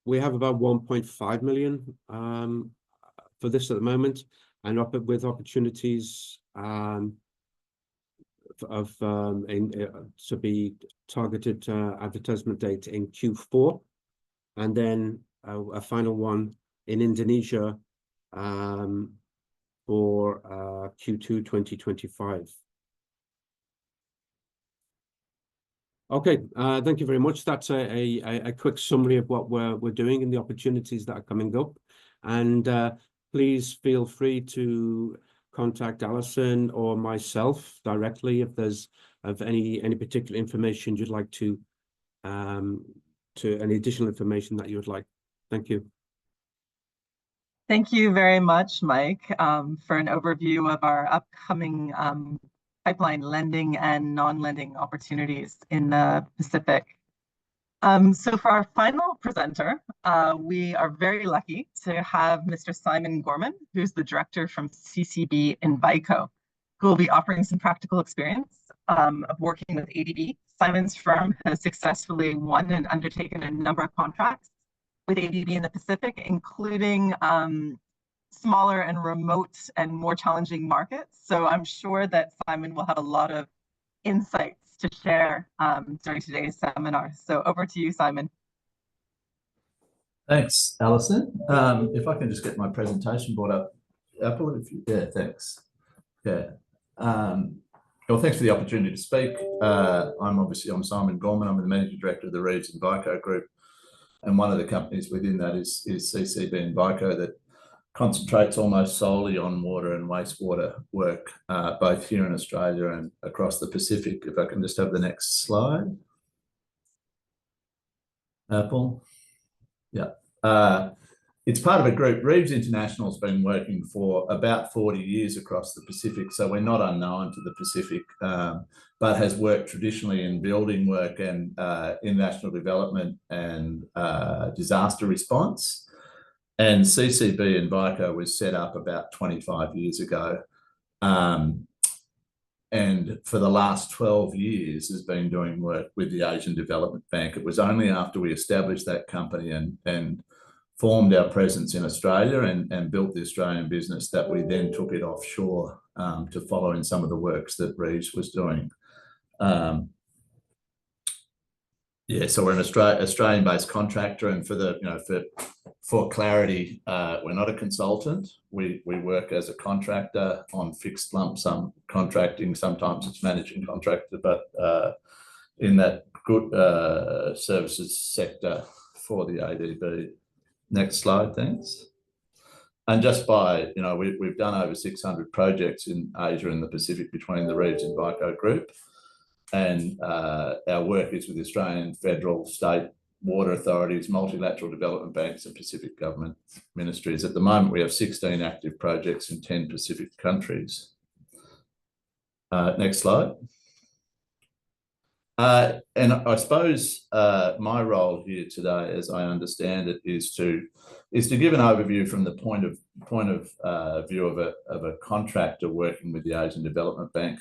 we have about 1.5 million for this at the moment, and with opportunities to be targeted advertisement date in Q4, and then a final one in Indonesia for Q2 2025. Okay, thank you very much. That's a quick summary of what we're doing and the opportunities that are coming up. And please feel free to contact Alison or myself directly if there's any particular information you'd like to any additional information that you would like. Thank you. Thank you very much, Mike, for an overview of our upcoming pipeline lending and non-lending opportunities in the Pacific. So for our final presenter, we are very lucky to have Mr. Simon Gorman, who's the director from CCB in VICO, who will be offering some practical experience of working with ADB. Simon's firm has successfully won and undertaken a number of contracts with ADB in the Pacific, including smaller and remote and more challenging markets. So I'm sure that Simon will have a lot of insights to share during today's seminar. So over to you, Simon. Thanks, Alison. If I can just get my presentation brought up, Apple, if you, yeah, thanks. Yeah. Well, thanks for the opportunity to speak. I'm Simon Gorman. I'm the Managing Director of the Reeves and Vico Group. And one of the companies within that is CCB and Vico that concentrates almost solely on water and wastewater work, both here in Australia and across the Pacific. If I can just have the next slide. Apple. Yeah. It's part of a group. Reeves International has been working for about 40 years across the Pacific, so we're not unknown to the Pacific, but has worked traditionally in building work and international development and disaster response. And CCB and Vico was set up about 25 years ago. And for the last 12 years has been doing work with the Asian Development Bank. It was only after we established that company and formed our presence in Australia and built the Australian business that we then took it offshore to follow in some of the works that Reeves was doing. Yeah, so we're an Australian-based contractor, and for clarity, we're not a consultant. We work as a contractor on fixed lump sum contracting. Sometimes it's managing contractor, but in that good services sector for the ADB. Next slide, thanks. And just by, we've done over 600 projects in Asia and the Pacific between the Reeves and Vico Group. And our work is with Australian, federal, state, water authorities, multilateral development banks and Pacific government ministries. At the moment, we have 16 active projects in 10 Pacific countries. Next slide. And I suppose my role here today, as I understand it, is to give an overview from the point of view of a contractor working with the Asian Development Bank,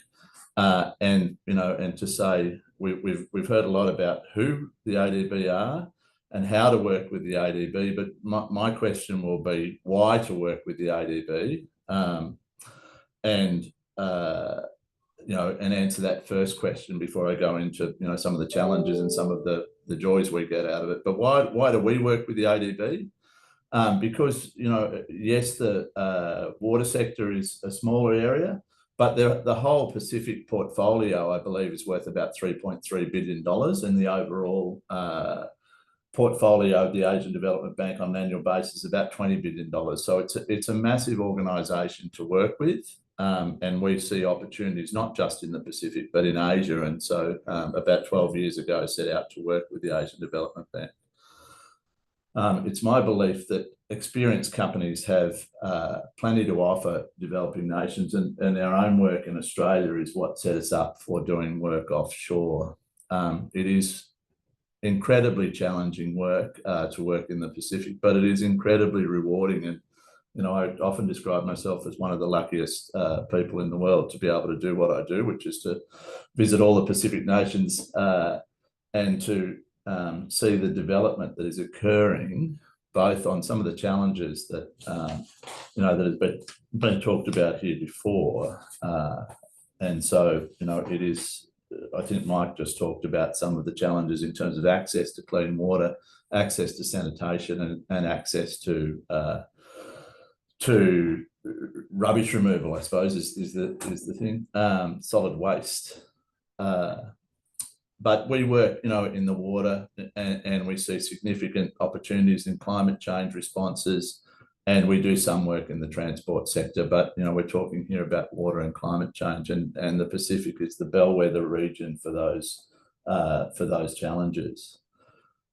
and to say we've heard a lot about who the ADB are and how to work with the ADB, but my question will be why to work with the ADB, and answer that first question before I go into some of the challenges and some of the joys we get out of it. But why do we work with the ADB? Because yes, the water sector is a smaller area, but the whole Pacific portfolio, I believe, is worth about $3.3 billion, and the overall portfolio of the Asian Development Bank on an annual basis is about $20 billion. So it's a massive organisation to work with, and we see opportunities not just in the Pacific but in Asia. And so about 12 years ago, set out to work with the Asian Development Bank. It's my belief that experienced companies have plenty to offer developing nations, and our own work in Australia is what set us up for doing work offshore. It is incredibly challenging work to work in the Pacific, but it is incredibly rewarding. And I often describe myself as one of the luckiest people in the world to be able to do what I do, which is to visit all the Pacific nations and to see the development that is occurring, both on some of the challenges that that has been talked about here before, and so it is. I think Mike just talked about some of the challenges in terms of access to clean water, access to sanitation, and access to rubbish removal, I suppose, is the thing. Solid waste. But we work, in the water, and we see significant opportunities in climate change responses, and we do some work in the transport sector. But we're talking here about water and climate change, and the Pacific is the bellwether region for those challenges.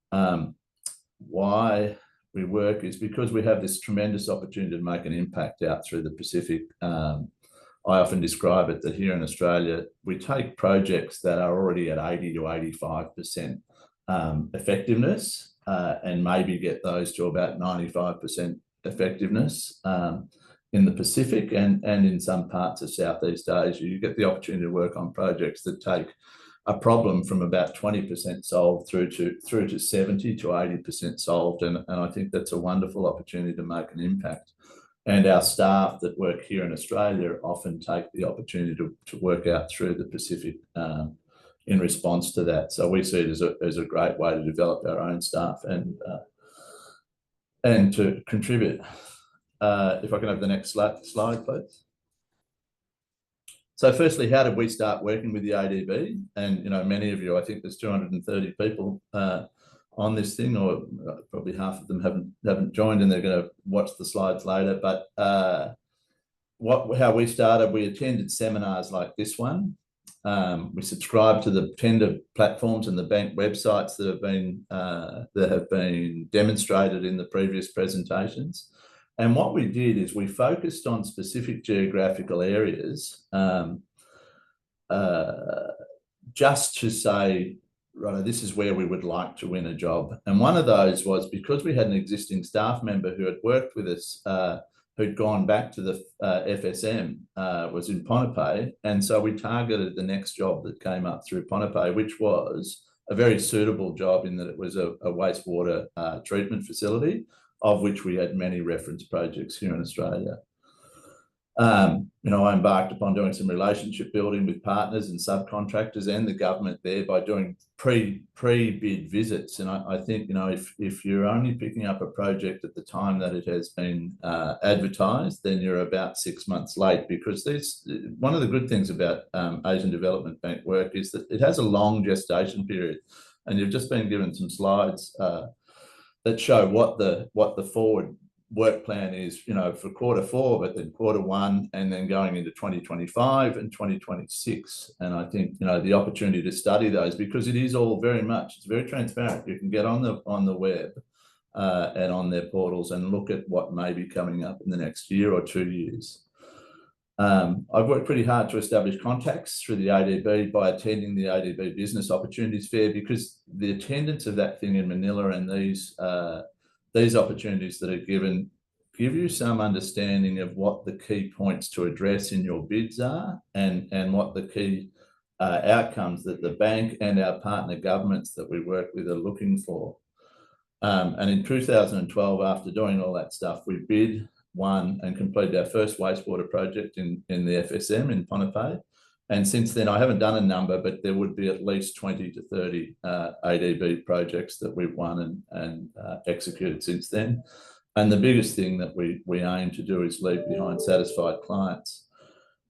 Why we work is because we have this tremendous opportunity to make an impact out through the Pacific. I often describe it that here in Australia, we take projects that are already at 80 to 85% effectiveness, and maybe get those to about 95% effectiveness in the Pacific and in some parts of Southeast Asia. You get the opportunity to work on projects that take a problem from about 20% solved through to 70 to 80% solved, and I think that's a wonderful opportunity to make an impact. And our staff that work here in Australia often take the opportunity to work out through the Pacific in response to that. So we see it as a great way to develop our own staff and and to contribute. If I can have the next slide, please. So firstly, how did we start working with the ADB? And, you know, many of you, I think there's 230 people on this thing, or probably half of them haven't joined, and they're going to watch the slides later. But how we started, we attended seminars like this one. We subscribed to the tender platforms and the bank websites that have been demonstrated in the previous presentations. And what we did is we focused on specific geographical areas just to say, right, this is where we would like to win a job. And one of those was because we had an existing staff member who had worked with us, who'd gone back to the FSM, was in Ponape. And so we targeted the next job that came up through Ponape, which was a very suitable job in that it was a wastewater treatment facility, of which we had many reference projects here in Australia. You know, I embarked upon doing some relationship building with partners and subcontractors and the government there by doing pre-bid visits. And I think, you know, if you're only picking up a project at the time that it has been advertised, then you're about 6 months late, because one of the good things about Asian Development Bank work is that it has a long gestation period. And you've just been given some slides that show what the forward work plan is, you know, for Q4, but then Q1, and then going into 2025 and 2026. And I think, you know, the opportunity to study those, because it is all it's very transparent. You can get on the web and on their portals and look at what may be coming up in the next year or 2 years. I've worked pretty hard to establish contacts through the ADB by attending the ADB Business Opportunities Fair, because the attendance of that thing in Manila and these opportunities that are given give you some understanding of what the key points to address in your bids are, and what the key outcomes that the bank and our partner governments that we work with are looking for. And in 2012, after doing all that stuff, we bid, won, and completed our first wastewater project in the FSM in Ponape. And since then, I haven't done a number, but there would be at least 20 to 30 ADB projects that we've won and executed since then. And the biggest thing that we aim to do is leave behind satisfied clients.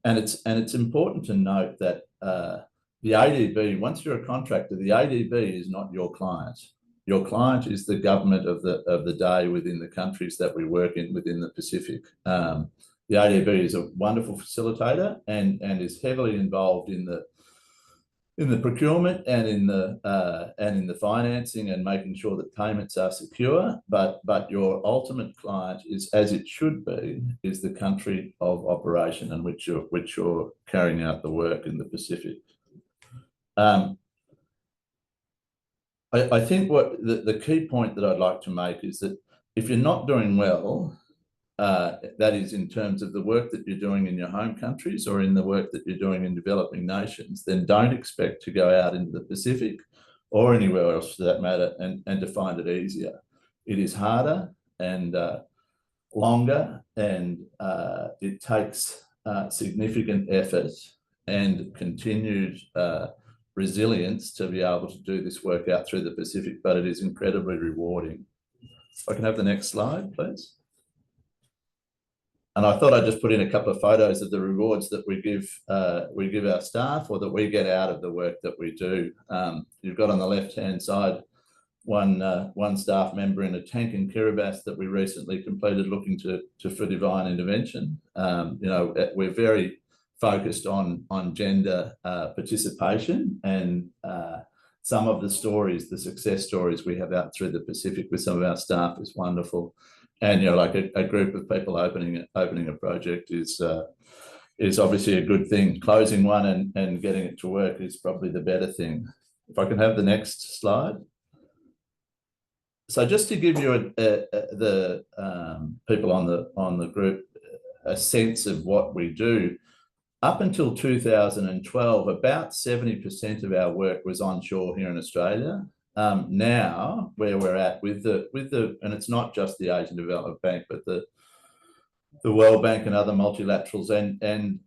And it's important to note that the ADB, once you're a contractor, the ADB is not your client. Your client is the government of the day within the countries that we work in within the Pacific. The ADB is a wonderful facilitator and is heavily involved in the procurement and in the financing and making sure that payments are secure. But your ultimate client is, as it should be, is the country of operation in which you're carrying out the work in the Pacific. I think what the key point that I'd like to make is that if you're not doing well, that is in terms of the work that you're doing in your home countries or in the work that you're doing in developing nations, then don't expect to go out into the Pacific or anywhere else for that matter and to find it easier. It is harder and longer, and it takes significant effort and continued resilience to be able to do this work out through the Pacific, but it is incredibly rewarding. If I can have the next slide, please. And I thought I'd just put in a couple of photos of the rewards that we give our staff, or that we get out of the work that we do. You've got on the left-hand side one staff member in a tank in Kiribati that we recently completed looking for divine intervention. You know, we're very focused on gender participation, and some of the stories, the success stories we have out through the Pacific with some of our staff is wonderful. And, you know, like a group of people opening a project is obviously a good thing. Closing one and getting it to work is probably the better thing. If I can have the next slide. So just to give you the people on the group a sense of what we do, up until 2012, about 70% of our work was onshore here in Australia. Now, where we're at with the, and it's not just the Asian Development Bank, but the World Bank and other multilaterals and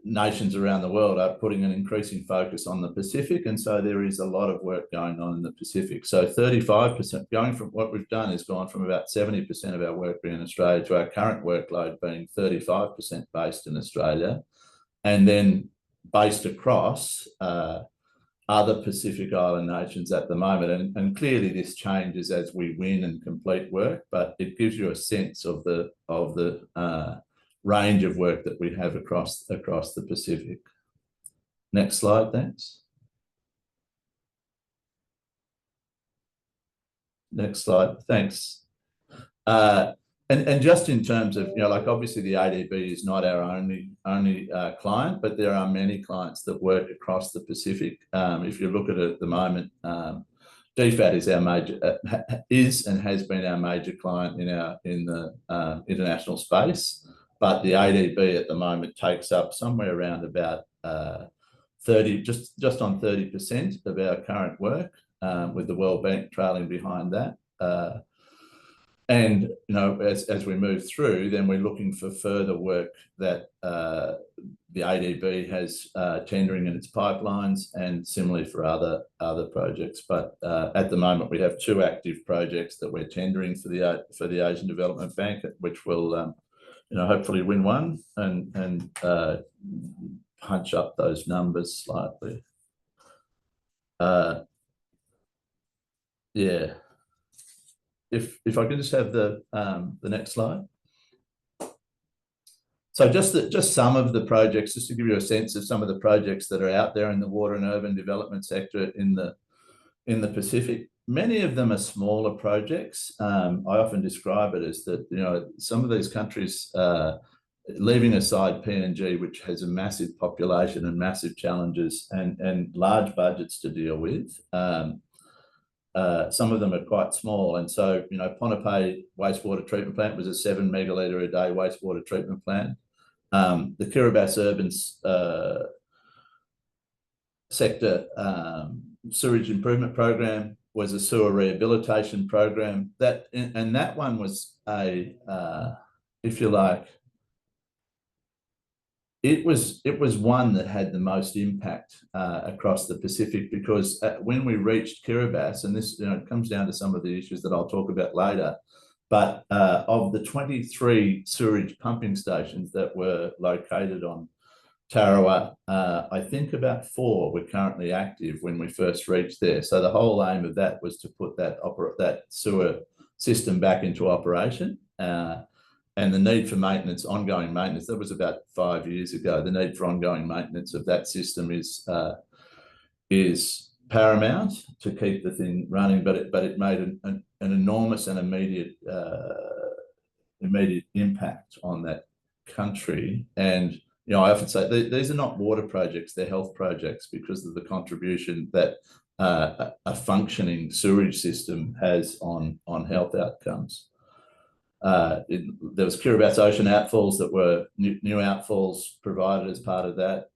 nations around the world are putting an increasing focus on the Pacific, and so there is a lot of work going on in the Pacific. So 35%, going from what we've done is gone from about 70% of our work being in Australia to our current workload being 35% based in Australia, and then based across other Pacific Island nations at the moment. And clearly this changes as we win and complete work, but it gives you a sense of the range of work that we have across the Pacific. Next slide, thanks. Next slide, thanks. And just in terms of, like obviously the ADB is not our only client, but there are many clients that work across the Pacific. If you look at it at the moment, DFAT is our major, is and has been our major client in the international space. But the ADB at the moment takes up somewhere around about 30, just on 30% of our current work, with the World Bank trailing behind that. And as we move through, then we're looking for further work that the ADB has tendering in its pipelines, and similarly for other projects. But at the moment, we have 2 active projects that we're tendering for the Asian Development Bank, which will hopefully win one and punch up those numbers slightly. Yeah. If I could just have the next slide. So just some of the projects, just to give you a sense of some of the projects that are out there in the water and urban development sector in the Pacific. Many of them are smaller projects. I often describe it as that some of these countries, leaving aside PNG, which has a massive population and massive challenges and large budgets to deal with. Some of them are quite small, and so Ponape wastewater treatment plant was a 7 megalitre a day wastewater treatment plant. The Kiribati urban sector sewage improvement program was a sewer rehabilitation program. That one was if you like, it was one that had the most impact across the Pacific, because when we reached Kiribati, and this comes down to some of the issues that I'll talk about later, but of the 23 sewerage pumping stations that were located on Tarawa, I think about 4 were currently active when we first reached there. So the whole aim of that was to put that sewer system back into operation. And the need for maintenance, ongoing maintenance, that was about 5 years ago. The need for ongoing maintenance of that system is paramount to keep the thing running, but it made an enormous and immediate impact on that country. And I often say these are not water projects, they're health projects, because of the contribution that a functioning sewage system has on health outcomes. There was Kiribati ocean outfalls that were new outfalls provided as part of that.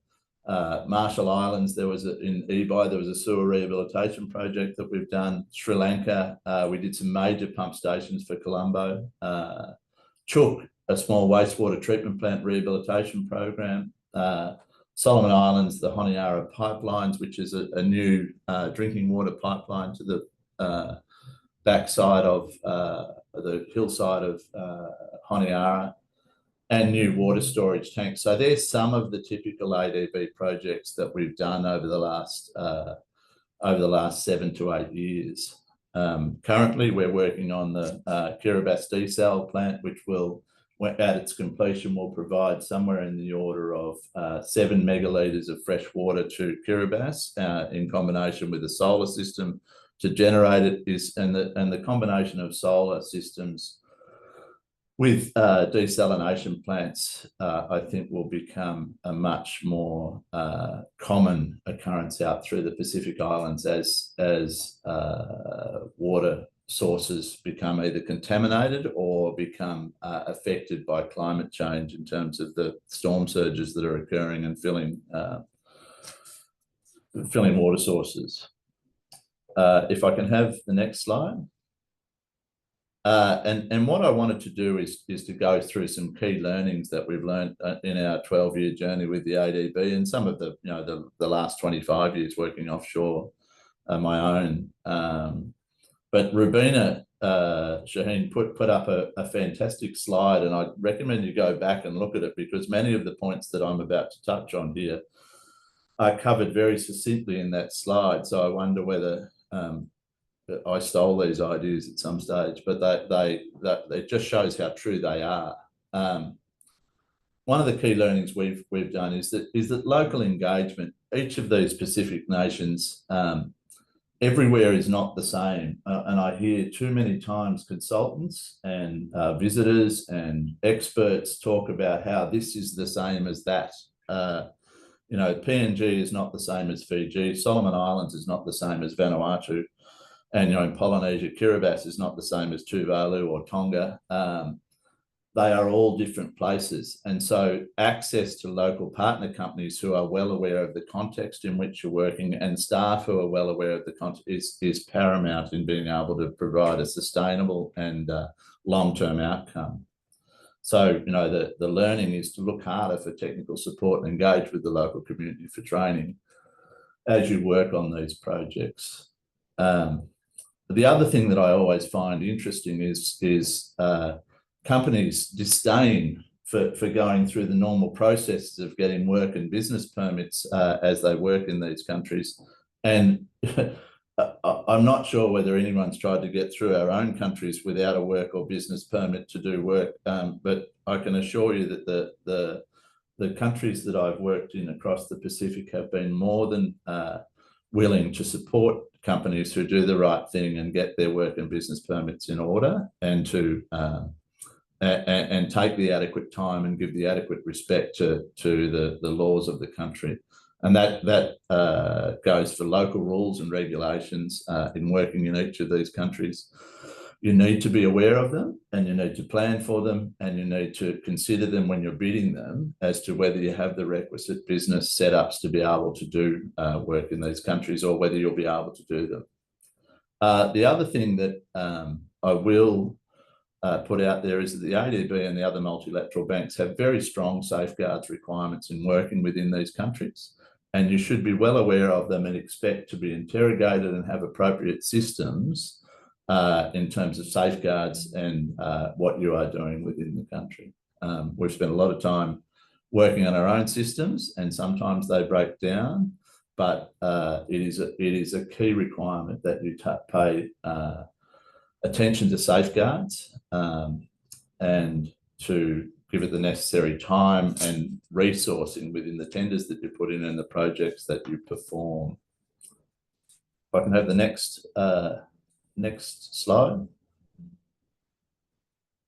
Marshall Islands, in Ebi, there was a sewer rehabilitation project that we've done. Sri Lanka, we did some major pump stations for Colombo. Chook, a small wastewater treatment plant rehabilitation program. Solomon Islands, the Honiara pipelines, which is a new drinking water pipeline to the backside of the hillside of Honiara, and new water storage tanks. So there's some of the typical ADB projects that we've done over the last 7 to 8 years. Currently, we're working on the Kiribati desal plant, which will, at its completion, will provide somewhere in the order of 7 megalitres of fresh water to Kiribati, in combination with a solar system to generate it. And the combination of solar systems with desalination plants, I think, will become a much more common occurrence out through the Pacific Islands as water sources become either contaminated or become affected by climate change in terms of the storm surges that are occurring and filling water sources. If I can have the next slide. And what I wanted to do is to go through some key learnings that we've learned in our 12-year journey with the ADB, and some of the, you know, the last 25 years working offshore my own. But Rubina Shaheen put up a fantastic slide, and I recommend you go back and look at it, because many of the points that I'm about to touch on here are covered very succinctly in that slide. So I wonder whether I stole these ideas at some stage, but it just shows how true they are. One of the key learnings we've done is that local engagement, each of these Pacific nations, everywhere is not the same. And I hear too many times consultants and visitors and experts talk about how this is the same as that. You know, PNG is not the same as Fiji. Solomon Islands is not the same as Vanuatu. And, you know, in Polynesia, Kiribati is not the same as Tuvalu or Tonga. They are all different places. And so access to local partner companies who are well aware of the context in which you're working, and staff who are well aware of the context, is paramount in being able to provide a sustainable and long-term outcome. So, you know, the learning is to look harder for technical support and engage with the local community for training as you work on these projects. The other thing that I always find interesting is companies' disdain for going through the normal processes of getting work and business permits as they work in these countries. And I'm not sure whether anyone's tried to get through our own countries without a work or business permit to do work, but I can assure you that the countries that I've worked in across the Pacific have been more than willing to support companies who do the right thing and get their work and business permits in order, and to and take the adequate time and give the adequate respect to the laws of the country. And that goes for local rules and regulations in working in each of these countries. You need to be aware of them, and you need to plan for them, and you need to consider them when you're bidding them as to whether you have the requisite business setups to be able to do work in these countries, or whether you'll be able to do them. The other thing that I will put out there is that the ADB and the other multilateral banks have very strong safeguards requirements in working within these countries, and you should be well aware of them and expect to be interrogated and have appropriate systems in terms of safeguards and what you are doing within the country. We've spent a lot of time working on our own systems, and sometimes they break down, but it is a key requirement that you pay attention to safeguards and to give it the necessary time and resourcing within the tenders that you put in and the projects that you perform. If I can have the next slide.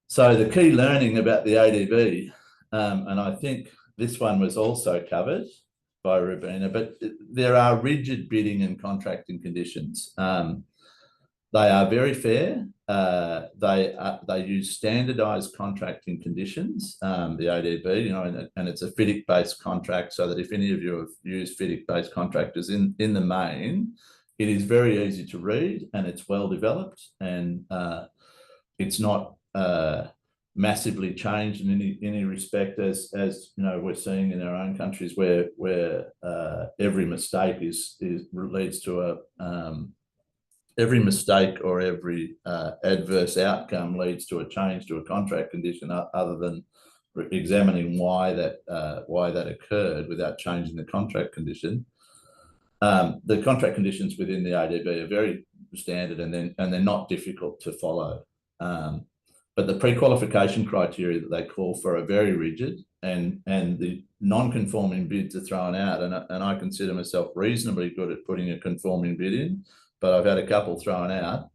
So the key learning about the ADB, and I think this one was also covered by Rubina, but there are rigid bidding and contracting conditions. They are very fair. They use standardized contracting conditions, the ADB, you know, and it's a FIDIC-based contract, so that if any of you have used FIDIC-based contractors in the main, it is very easy to read, and it's well developed, and it's not massively changed in any respect, as you know, we're seeing in our own countries where every mistake leads to every mistake or every adverse outcome leads to a change to a contract condition, other than examining why that occurred without changing the contract condition. The contract conditions within the ADB are very standard, and they're not difficult to follow. But the pre-qualification criteria that they call for are very rigid, and the non-conforming bids are thrown out. And I consider myself reasonably good at putting a conforming bid in, but I've had a couple thrown out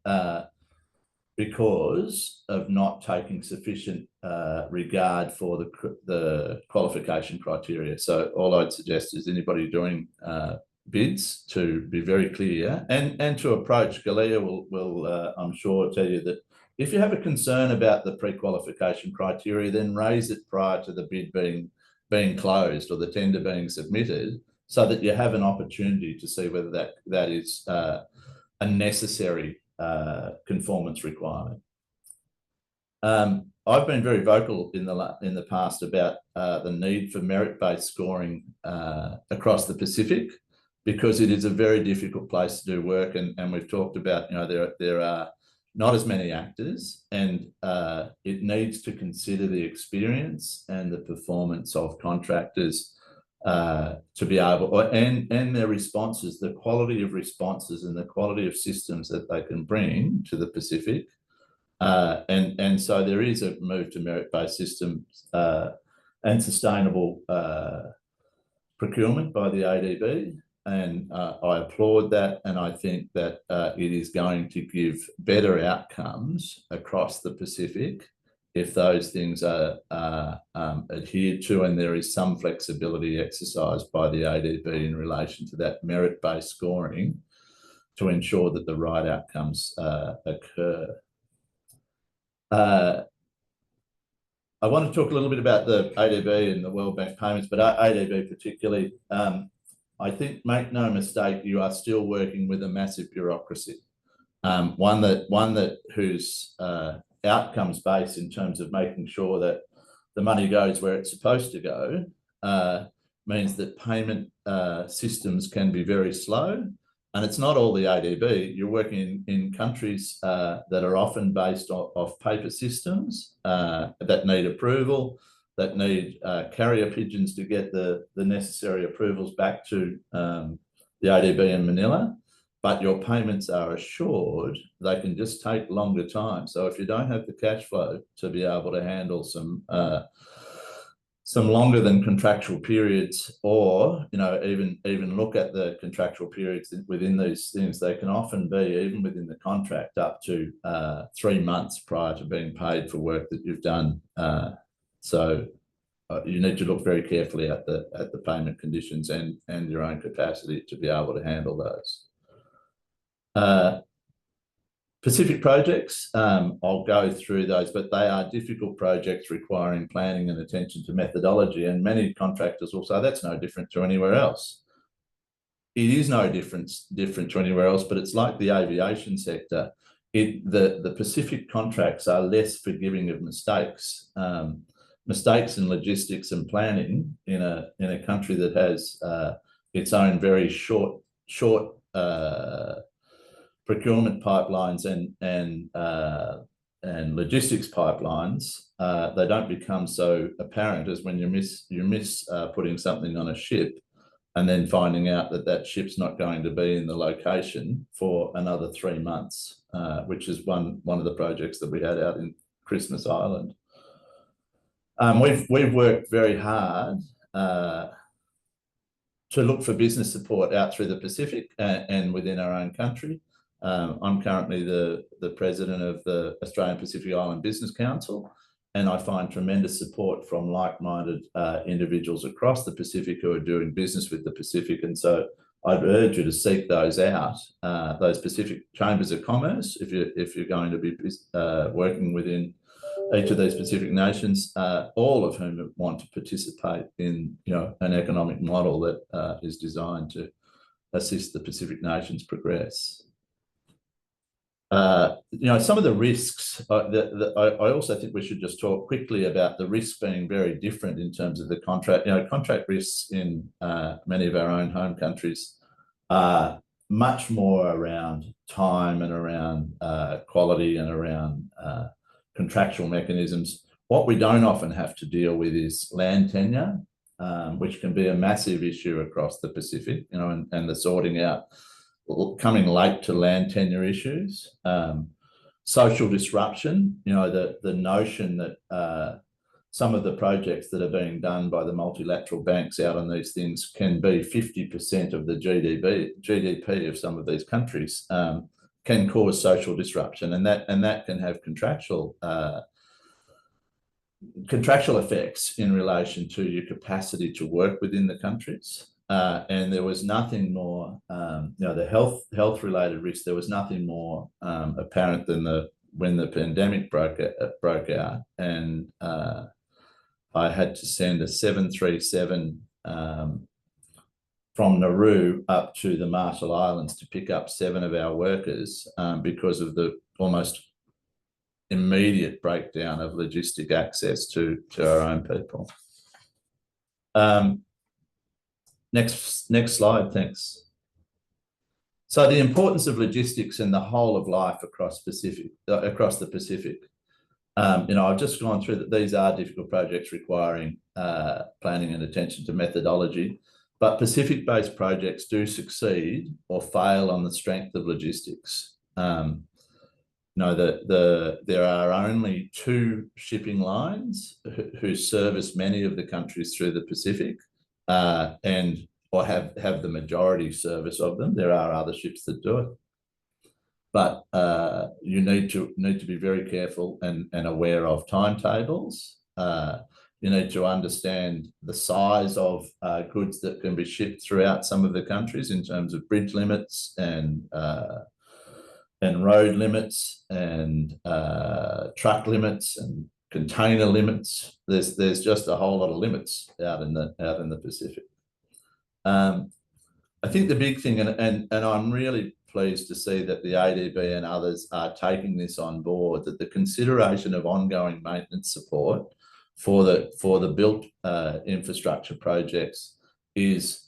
because of not taking sufficient regard for the qualification criteria. So all I'd suggest is anybody doing bids to be very clear, and to approach Galia will I'm sure tell you that if you have a concern about the pre-qualification criteria, then raise it prior to the bid being closed or the tender being submitted, so that you have an opportunity to see whether that is a necessary conformance requirement. I've been very vocal in the past about the need for merit-based scoring across the Pacific, because it is a very difficult place to do work, and we've talked about, you know, there are not as many actors, and it needs to consider the experience and the performance of contractors to be able, and their responses, the quality of responses and the quality of systems that they can bring to the Pacific. And so there is a move to merit-based systems and sustainable procurement by the ADB. And I applaud that, and I think that it is going to give better outcomes across the Pacific if those things are adhered to, and there is some flexibility exercised by the ADB in relation to that merit-based scoring to ensure that the right outcomes occur. I want to talk a little bit about the ADB and the World Bank payments, but ADB particularly. I think, make no mistake, you are still working with a massive bureaucracy, one whose outcomes based in terms of making sure that the money goes where it's supposed to go, means that payment systems can be very slow. And it's not all the ADB. You're working in countries that are often based off paper systems that need approval, that need carrier pigeons to get the necessary approvals back to the ADB in Manila. But your payments are assured, they can just take longer time. So if you don't have the cash flow to be able to handle some longer than contractual periods, or, you know, even look at the contractual periods within these things, they can often be, even within the contract, up to 3 months prior to being paid for work that you've done. So you need to look very carefully at the payment conditions and your own capacity to be able to handle those. Pacific projects, I'll go through those, but they are difficult projects requiring planning and attention to methodology, and many contractors will say that's no different to anywhere else. It is no different to anywhere else, but it's like the aviation sector. The Pacific contracts are less forgiving of mistakes. Mistakes in logistics and planning in a country that has its own very short procurement pipelines and logistics pipelines, they don't become so apparent as when you miss putting something on a ship and then finding out that ship's not going to be in the location for another 3 months, which is one of the projects that we had out in Christmas Island. We've worked very hard to look for business support out through the Pacific and within our own country. I'm currently the president of the Australian Pacific Island Business Council, and I find tremendous support from like-minded individuals across the Pacific who are doing business with the Pacific. And so I'd urge you to seek those out, those Pacific Chambers of Commerce, if you're going to be working within each of these Pacific nations, all of whom want to participate in, you know, an economic model that is designed to assist the Pacific nations progress. You know, some of the risks, I also think we should just talk quickly about the risks being very different in terms of the contract. You know, contract risks in many of our own home countries are much more around time and around quality and around contractual mechanisms. What we don't often have to deal with is land tenure, which can be a massive issue across the Pacific, you know, and the sorting out, coming late to land tenure issues, social disruption, you know, the notion that some of the projects that are being done by the multilateral banks out on these things can be 50% of the GDP of some of these countries, can cause social disruption, and that can have contractual effects in relation to your capacity to work within the countries. And there was nothing more, you know, the health-related risk, there was nothing more apparent than when the pandemic broke out, and I had to send a 737 from Nauru up to the Marshall Islands to pick up 7 of our workers because of the almost immediate breakdown of logistic access to our own people. Next slide, thanks. So the importance of logistics in the whole of life across the Pacific. I've just gone through that these are difficult projects requiring planning and attention to methodology, but Pacific-based projects do succeed or fail on the strength of logistics. There are only 2 shipping lines who service many of the countries through the Pacific, or have the majority service of them. There are other ships that do it, but you need to be very careful and aware of timetables. You need to understand the size of goods that can be shipped throughout some of the countries in terms of bridge limits and road limits and truck limits and container limits. There's just a whole lot of limits out in the Pacific. I think the big thing, and I'm really pleased to see that the ADB and others are taking this on board, that the consideration of ongoing maintenance support for the built infrastructure projects is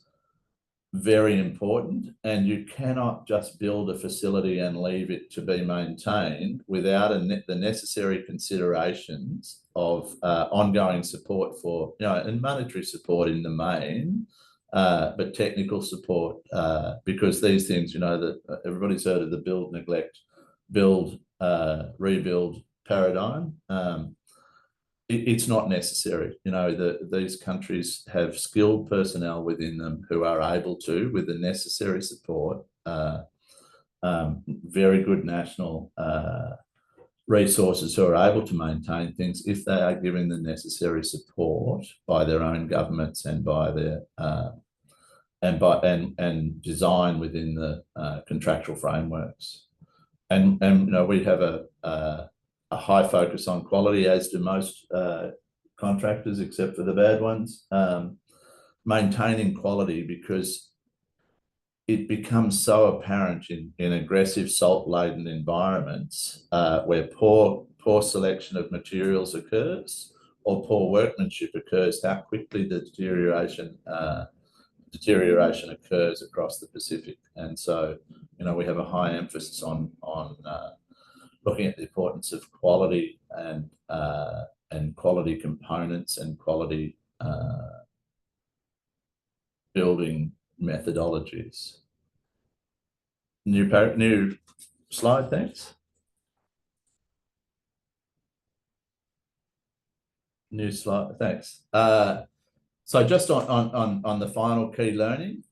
very important, and you cannot just build a facility and leave it to be maintained without the necessary considerations of ongoing support for, and monetary support in the main, but technical support, because these things, that everybody's heard of the build, neglect, build, rebuild paradigm. It's not necessary. These countries have skilled personnel within them who are able to, with the necessary support, very good national resources who are able to maintain things if they are given the necessary support by their own governments and by their and design within the contractual frameworks. And we have a high focus on quality, as do most contractors, except for the bad ones. Maintaining quality, because it becomes so apparent in aggressive salt-laden environments where poor selection of materials occurs or poor workmanship occurs, how quickly the deterioration occurs across the Pacific. And so, we have a high emphasis on looking at the importance of quality and quality components and quality building methodologies. New slide, thanks. New slide, thanks. So just on the final key learning,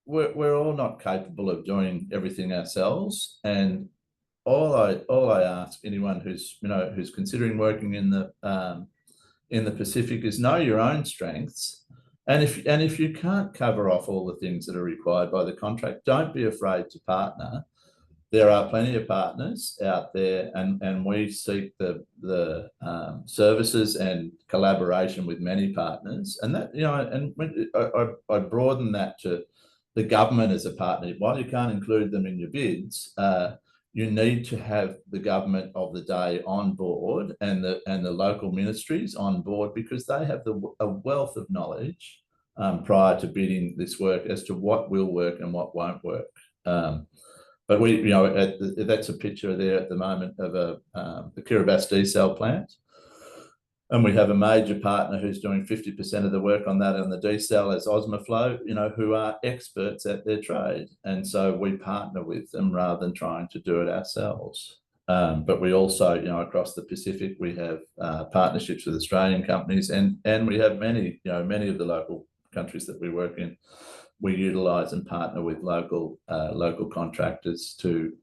we're all not capable of doing everything ourselves, and all I ask anyone who's considering working in the Pacific is know your own strengths, and if you can't cover off all the things that are required by the contract, don't be afraid to partner. There are plenty of partners out there, and we seek the services and collaboration with many partners, and that and I broaden that to the government as a partner. While you can't include them in your bids, you need to have the government of the day on board and the local ministries on board, because they have a wealth of knowledge prior to bidding this work as to what will work and what won't work. But that's a picture there at the moment of the Kiribati desal plant. And we have a major partner who's doing 50% of the work on that, on the desal, as Osmoflow, who are experts at their trade. And so we partner with them rather than trying to do it ourselves. But we also, across the Pacific, we have partnerships with Australian companies, and we have many of the local countries that we work in. We utilise and partner with local contractors to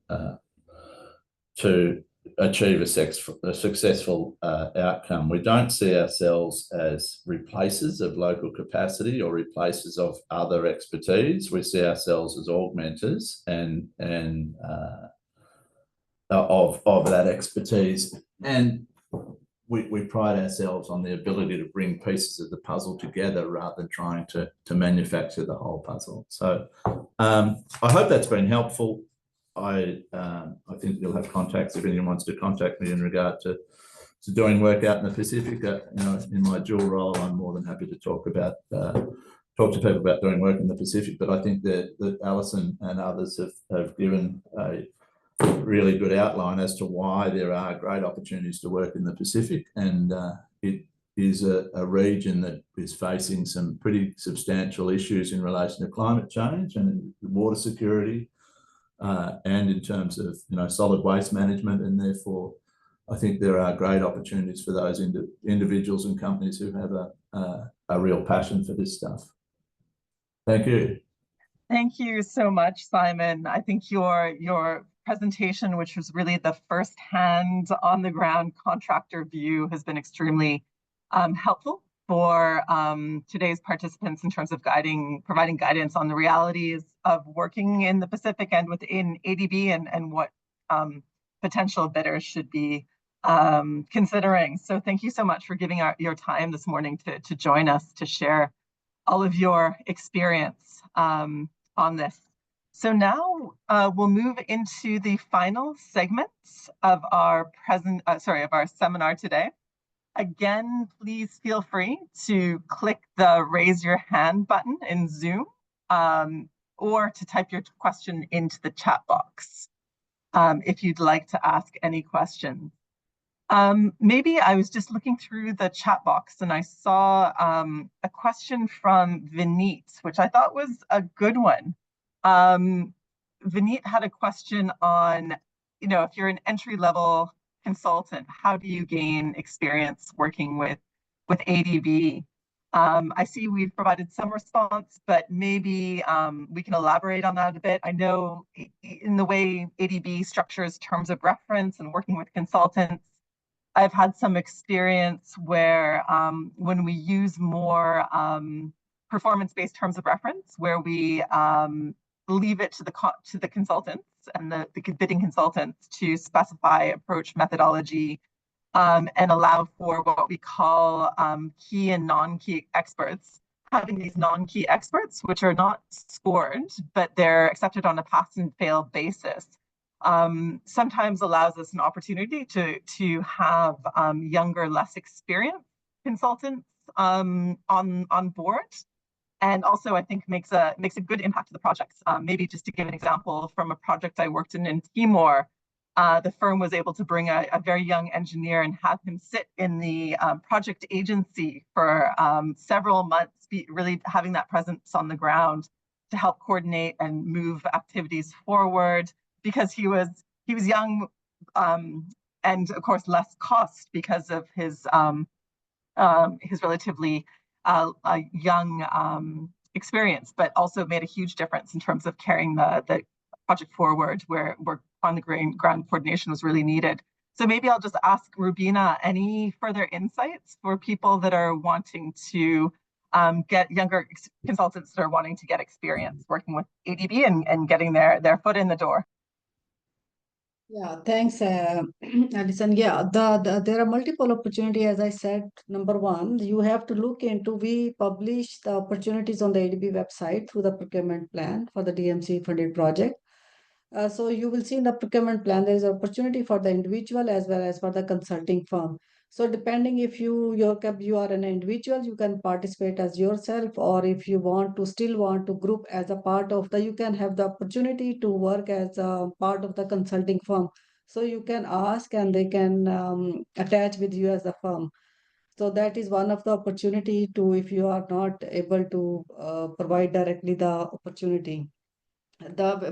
achieve a successful outcome. We don't see ourselves as replacers of local capacity or replacers of other expertise. We see ourselves as augmenters and of that expertise, and we pride ourselves on the ability to bring pieces of the puzzle together rather than trying to manufacture the whole puzzle. So I hope that's been helpful. I think you'll have contacts if anyone wants to contact me in regard to doing work out in the Pacific. In my dual role, I'm more than happy to talk to people about doing work in the Pacific. But I think that Alison and others have given a really good outline as to why there are great opportunities to work in the Pacific, and it is a region that is facing some pretty substantial issues in relation to climate change and water security, and in terms of solid waste management, and therefore I think there are great opportunities for those individuals and companies who have a real passion for this stuff. Thank you. Thank you so much, Simon. I think your presentation, which was really the first-hand, on-the-ground contractor view, has been extremely helpful for today's participants in terms of providing guidance on the realities of working in the Pacific and within ADB, and what potential bidders should be considering. So thank you so much for giving your time this morning to join us to share all of your experience on this. So now we'll move into the final segments of our seminar today. Again, please feel free to click the raise your hand button in Zoom, or to type your question into the chat box if you'd like to ask any questions. Maybe I was just looking through the chat box and I saw a question from Vineet, which I thought was a good one. Vineet had a question on, if you're an entry-level consultant, how do you gain experience working with ADB? I see we've provided some response, but maybe we can elaborate on that a bit. I know in the way ADB structures terms of reference and working with consultants, I've had some experience where when we use more performance-based terms of reference, where we leave it to the consultants and the bidding consultants to specify approach methodology, and allow for what we call key and non-key experts. Having these non-key experts, which are not scored, but they're accepted on a pass and fail basis, sometimes allows us an opportunity to have younger, less experienced consultants on board. And also, I think makes a good impact to the projects. Maybe just to give an example from a project I worked in Timor, the firm was able to bring a very young engineer and have him sit in the project agency for several months, really having that presence on the ground to help coordinate and move activities forward, because he was young, and of course less cost because of his relatively young experience, but also made a huge difference in terms of carrying the project forward, where on the ground coordination was really needed. So maybe I'll just ask Rubina, any further insights for people that are wanting to get younger consultants that are wanting to get experience working with ADB and getting their foot in the door? Yeah, thanks, Alison. Yeah, there are multiple opportunities. As I said, number one, you have to look into, we publish the opportunities on the ADB website through the procurement plan for the DMC funded project. So you will see in the procurement plan, there is an opportunity for the individual as well as for the consulting firm. So depending if you are an individual, you can participate as yourself, or if you still want to group as a part of you can have the opportunity to work as a part of the consulting firm. So you can ask and they can attach with you as a firm. So that is one of the opportunity to, if you are not able to provide directly the opportunity.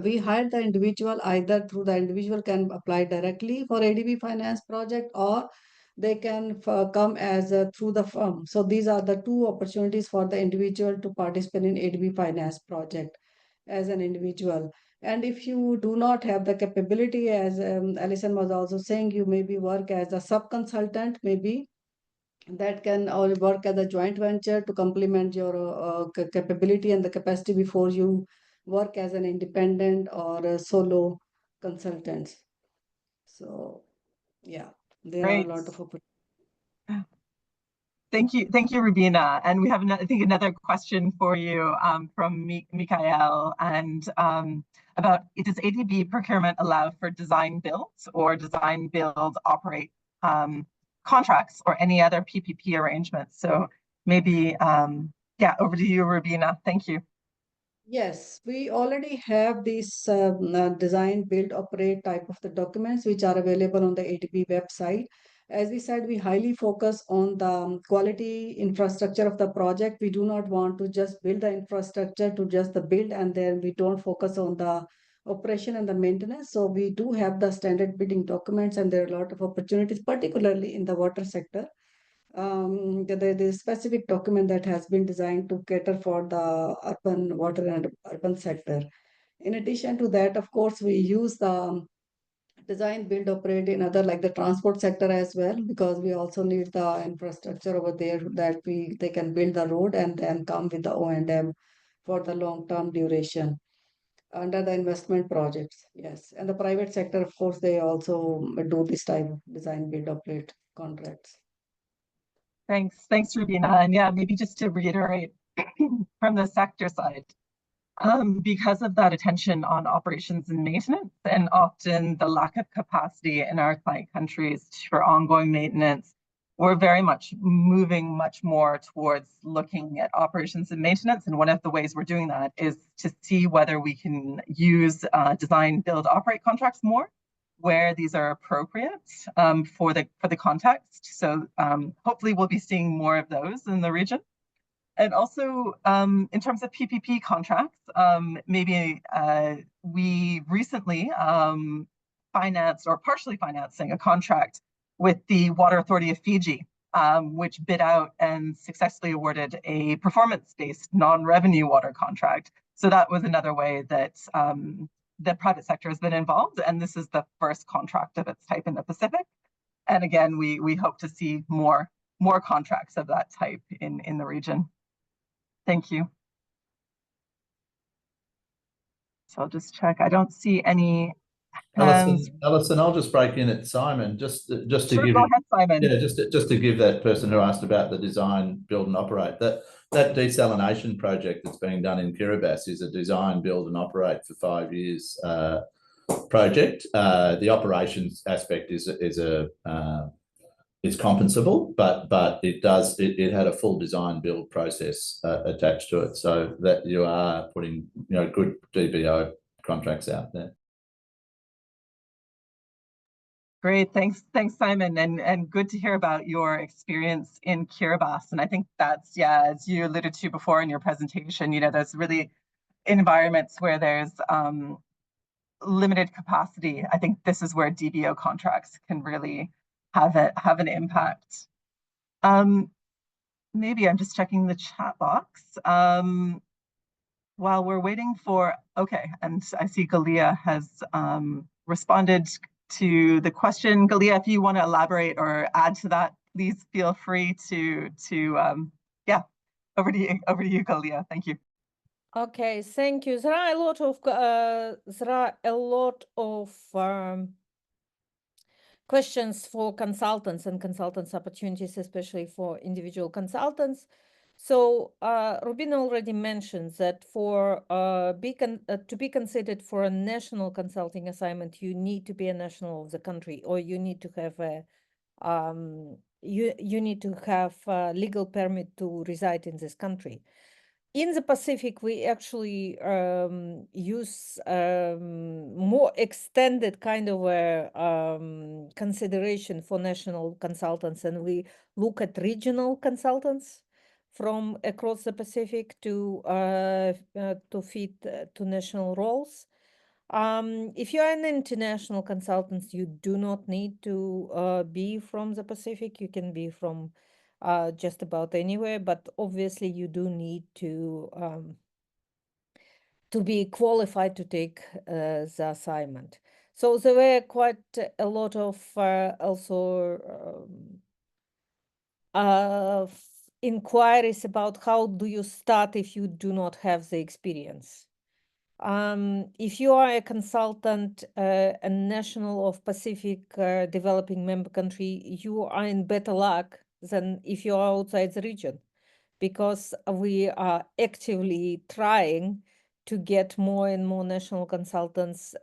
We hired the individual, either through the individual can apply directly for ADB finance project, or they can come as through the firm. So these are the two opportunities for the individual to participate in ADB finance project as an individual. And if you do not have the capability, as Alison was also saying, you maybe work as a sub-consultant, maybe that can or work as a joint venture to complement your capability and the capacity before you work as an independent or a solo consultants. So yeah, there are a lot of opportunities. Thank you, Rubina. And we have, I think, another question for you from Mikael, and about, does ADB procurement allow for design builds or design build operate contracts or any other PPP arrangements? So maybe, yeah, over to you, Rubina. Thank you. Yes, we already have these design, build, operate type of the documents which are available on the ADB website. As we said, we highly focus on the quality infrastructure of the project. We do not want to just build the infrastructure to just the build, and then we don't focus on the operation and the maintenance. So we do have the standard building documents, and there are a lot of opportunities, particularly in the water sector. The specific document that has been designed to cater for the urban water and urban sector. In addition to that, of course, we use the design, build, operate in other like the transport sector as well, because we also need the infrastructure over there that they can build the road and then come with the O&M for the long-term duration under the investment projects. Yes, and the private sector, of course, they also do this type of design, build, operate contracts. Thanks, Rubina. And yeah, maybe just to reiterate from the sector side, because of that attention on operations and maintenance, and often the lack of capacity in our client countries for ongoing maintenance, we're very much moving much more towards looking at operations and maintenance. And one of the ways we're doing that is to see whether we can use design, build, operate contracts more, where these are appropriate for the context. So hopefully we'll be seeing more of those in the region. And also in terms of PPP contracts, maybe we recently financed or partially financing a contract with the Water Authority of Fiji, which bid out and successfully awarded a performance-based non-revenue water contract. So that was another way that the private sector has been involved, and this is the first contract of its type in the Pacific. And again, we hope to see more contracts of that type in the region. Thank you. So I'll just check. I don't see any hands. Alison, I'll just break in at Simon, just to Sure, give go you, ahead, Simon. yeah, just to give that person who asked about the design, build and operate, that desalination project that's being done in Kiribati is a design, build and operate for 5 years project. The operations aspect is compensable, but it had a full design build process attached to it, so that you are putting good DBO contracts out there. Great, thanks Simon, and good to hear about your experience in Kiribati. And I think that's, yeah, as you alluded to before in your presentation, there's really environments where there's limited capacity. I think this is where DBO contracts can really have an impact. Maybe I'm just checking the chat box while we're waiting for, okay, and I see Galia has responded to the question. Galia, if you want to elaborate or add to that, please feel free to yeah, over to you, Galia. Thank you. Okay, thank you. There are a lot of questions for consultants and consultants opportunities, especially for individual consultants. So Rubina already mentioned that for to be considered for a national consulting assignment, you need to be a national of the country, or you need to have a you need to have a legal permit to reside in this country. In the Pacific, we actually use more extended kind of a consideration for national consultants, and we look at regional consultants from across the Pacific to fit to national roles. If you are an international consultant, you do not need to be from the Pacific. You can be from just about anywhere, but obviously you do need to be qualified to take the assignment. So there were quite a lot of also inquiries about how do you start if you do not have the experience. If you are a consultant, a national of Pacific developing member country, you are in better luck than if you are outside the region, because we are actively trying to get more and more national consultants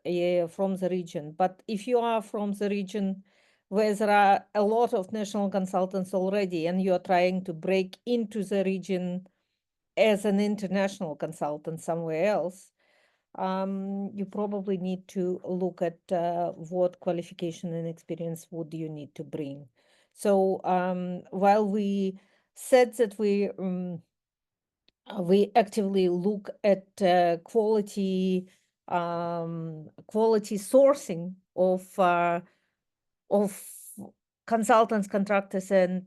from the region. But if you are from the region where there are a lot of national consultants already and you are trying to break into the region as an international consultant somewhere else, you probably need to look at what qualification and experience would you need to bring. So while we said that we actively look at quality sourcing of consultants, contractors, and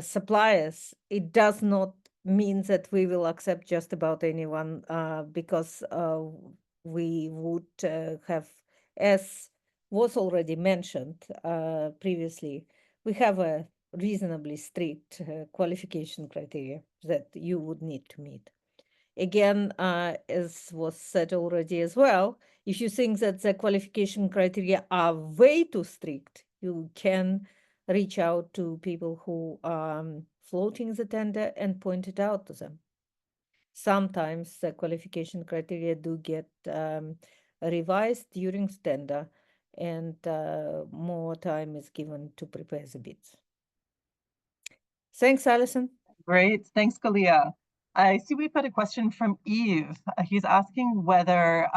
suppliers, it does not mean that we will accept just about anyone, because we would have, as was already mentioned previously, we have a reasonably strict qualification criteria that you would need to meet. Again, as was said already as well, if you think that the qualification criteria are way too strict, you can reach out to people who are floating the tender and point it out to them. Sometimes the qualification criteria do get revised during tender, and more time is given to prepare the bids. Thanks, Alison. Great, thanks, Galia. I see we've got a question from Eve. He's asking whether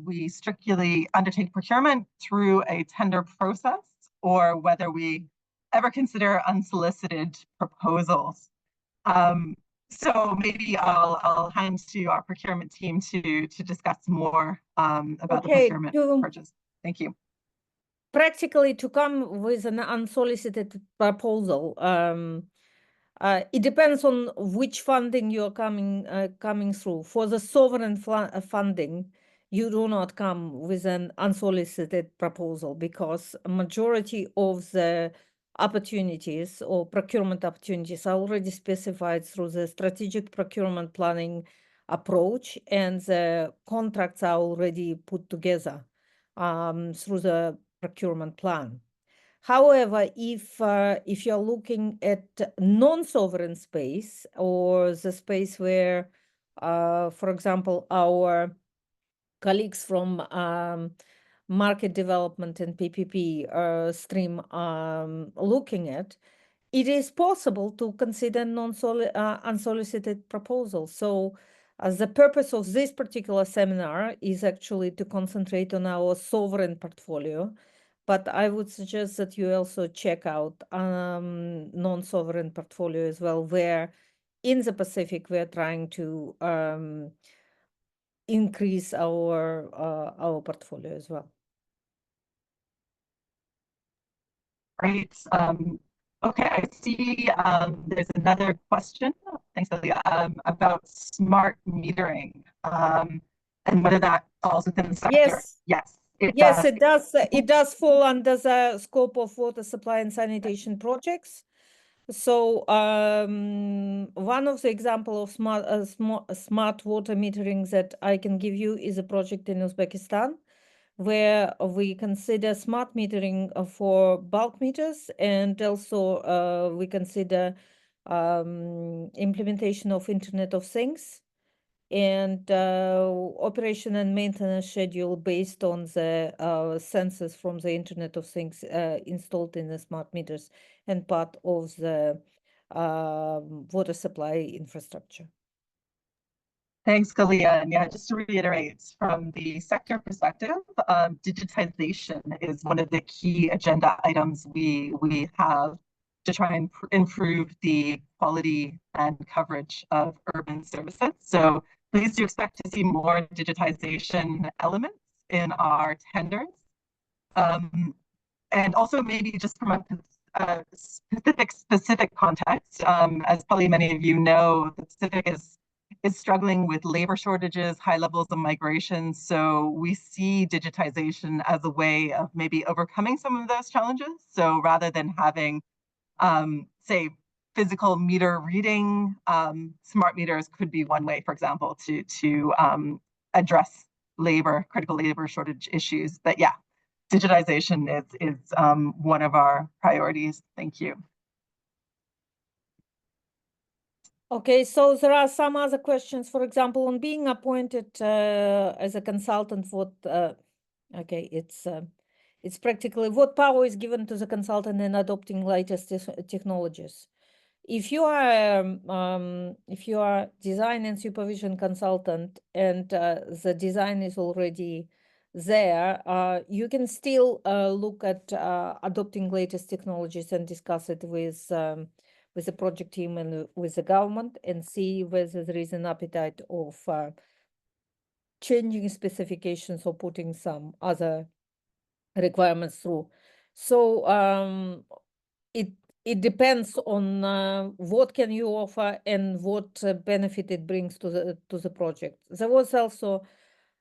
we strictly undertake procurement through a tender process or whether we ever consider unsolicited proposals. So maybe I'll hand to our procurement team to discuss more about the procurement purchase. Thank you. Practically, to come with an unsolicited proposal, it depends on which funding you're coming through. For the sovereign funding, you do not come with an unsolicited proposal because a majority of the opportunities or procurement opportunities are already specified through the strategic procurement planning approach, and the contracts are already put together through the procurement plan. However, if you're looking at non-sovereign space or the space where, for example, our colleagues from market development and PPP stream looking at, it is possible to consider unsolicited proposals. So the purpose of this particular seminar is actually to concentrate on our sovereign portfolio. But I would suggest that you also check out non-sovereign portfolio as well, where in the Pacific we're trying to increase our portfolio as well. Great. Okay, I see there's another question. Thanks, Alia, about smart metering and whether that falls within the sector. Yes. Yes. Yes, it does. It does fall under the scope of water supply and sanitation projects. So one of the examples of smart water metering that I can give you is a project in Uzbekistan, where we consider smart metering for bulk meters, and also we consider implementation of Internet of Things and operation and maintenance schedule based on the sensors from the Internet of Things installed in the smart meters and part of the water supply infrastructure. Thanks, Galia. And yeah, just to reiterate, from the sector perspective, digitization is one of the key agenda items we have to try and improve the quality and coverage of urban services. So please do expect to see more digitization elements in our tenders. And also maybe just from a specific context, as probably many of you know, the Pacific is struggling with labor shortages, high levels of migration. So we see digitization as a way of maybe overcoming some of those challenges. So rather than having, say, physical meter reading, smart meters could be one way, for example, to address critical labor shortage issues. But yeah, digitization is one of our priorities. Thank you. Okay, so there are some other questions. For example, on being appointed as a consultant, what? Okay, it's practically what power is given to the consultant in adopting latest technologies. If you are design and supervision consultant and the design is already there, you can still look at adopting latest technologies and discuss it with the project team and with the government and see whether there is an appetite of changing specifications or putting some other requirements through. So it depends on what can you offer and what benefit it brings to the project. There was also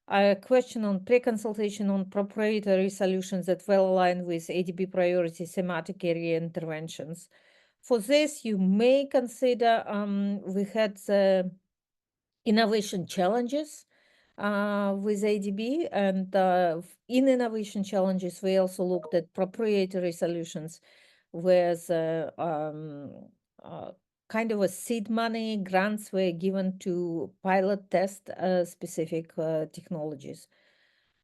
a question on pre-consultation on proprietary solutions that well align with ADB priority thematic area interventions. For this, you may consider, we had the innovation challenges with ADB, and in innovation challenges, we also looked at proprietary solutions with kind of a seed money grants were given to pilot test specific technologies.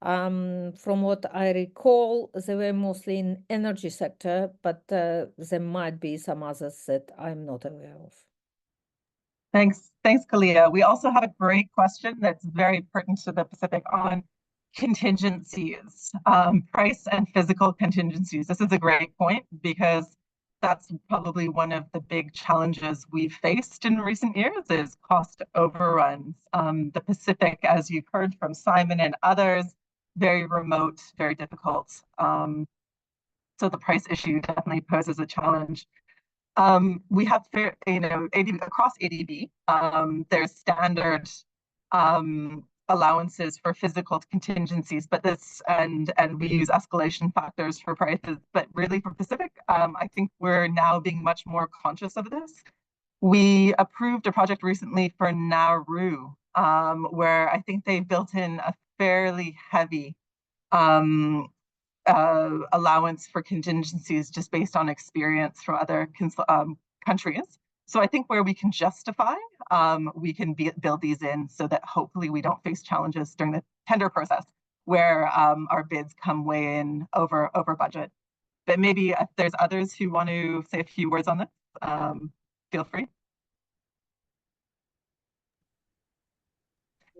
From what I recall, they were mostly in energy sector, but there might be some others that I'm not aware of. Thanks, Kalia. We also have a great question that's very pertinent to the Pacific on contingencies, price and physical contingencies. This is a great point because that's probably one of the big challenges we've faced in recent years is cost overruns. The Pacific, as you've heard from Simon and others, very remote, very difficult. So the price issue definitely poses a challenge. We have, across ADB, there's standard allowances for physical contingencies, but and we use escalation factors for prices. But really for Pacific, I think we're now being much more conscious of this. We approved a project recently for Nauru, where I think they built in a fairly heavy allowance for contingencies just based on experience from other countries. So I think where we can justify, we can build these in so that hopefully we don't face challenges during the tender process where our bids come way in over budget. But maybe if there's others who want to say a few words on this, feel free.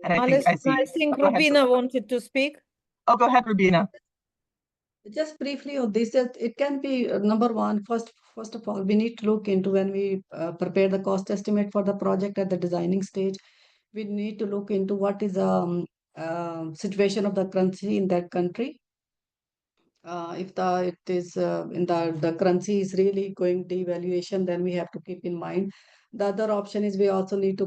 And I think Rubina wanted to speak. Oh, go ahead, Rubina. Just briefly on this, that it can be number one, first of all, we need to look into when we prepare the cost estimate for the project at the designing stage. We need to look into what is the situation of the currency in that country. If the currency is really going devaluation, then we have to keep in mind. The other option is we also need to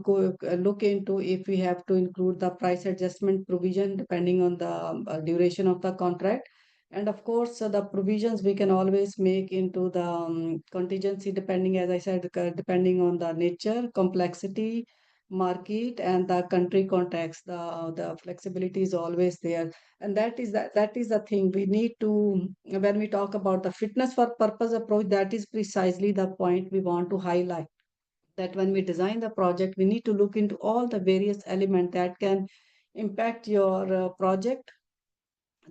look into if we have to include the price adjustment provision depending on the duration of the contract. And of course, the provisions we can always make into the contingency depending, as I said, depending on the nature, complexity, market, and the country context. The flexibility is always there. And that is the thing we need to, when we talk about the fitness for purpose approach, that is precisely the point we want to highlight. That when we design the project, we need to look into all the various elements that can impact your project,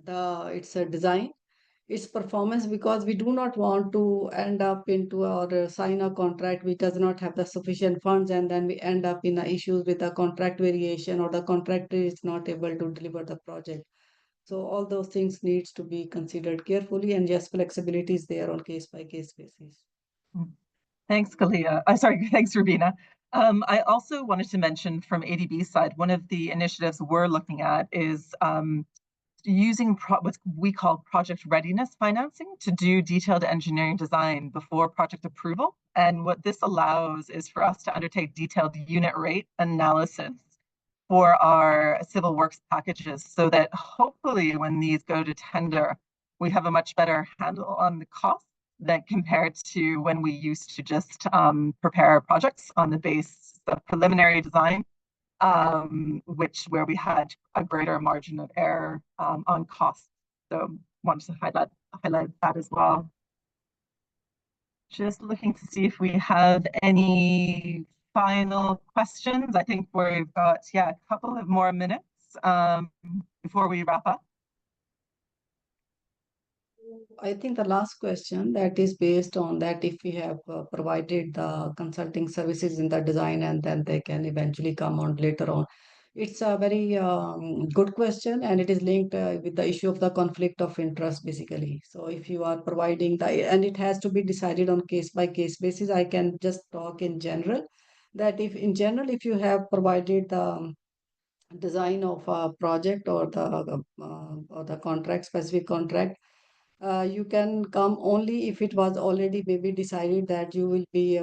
its design, its performance, because we do not want to end up into or sign a contract which does not have the sufficient funds, and then we end up in issues with the contract variation or the contractor is not able to deliver the project. So all those things needs to be considered carefully, and yes, flexibility is there on case-by-case basis. Thanks, Kalia. Thanks, Rubina. I also wanted to mention from ADB's side, one of the initiatives we're looking at is using what we call project readiness financing to do detailed engineering design before project approval. And what this allows is for us to undertake detailed unit rate analysis for our civil works packages so that hopefully when these go to tender, we have a much better handle on the cost than compared to when we used to just prepare our projects on the basis of preliminary design, where we had a greater margin of error on cost. So wanted to highlight that as well. Just looking to see if we have any final questions? I think we've got, yeah, a couple of more minutes before we wrap up. I think the last question that is based on that if we have provided the consulting services in the design and then they can eventually come on later on. It's a very good question and it is linked with the issue of the conflict of interest basically. So if you are providing and it has to be decided on case by case basis, I can just talk in general that if you have provided the design of a project or the contract, specific contract, you can come only if it was already maybe decided that you will be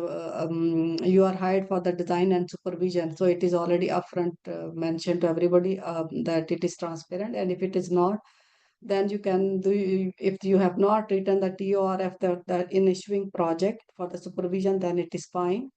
you are hired for the design and supervision. So it is already upfront mentioned to everybody that it is transparent. And if it is not, then you can do, if you have not written the TORF in issuing project for the supervision, then it is fine.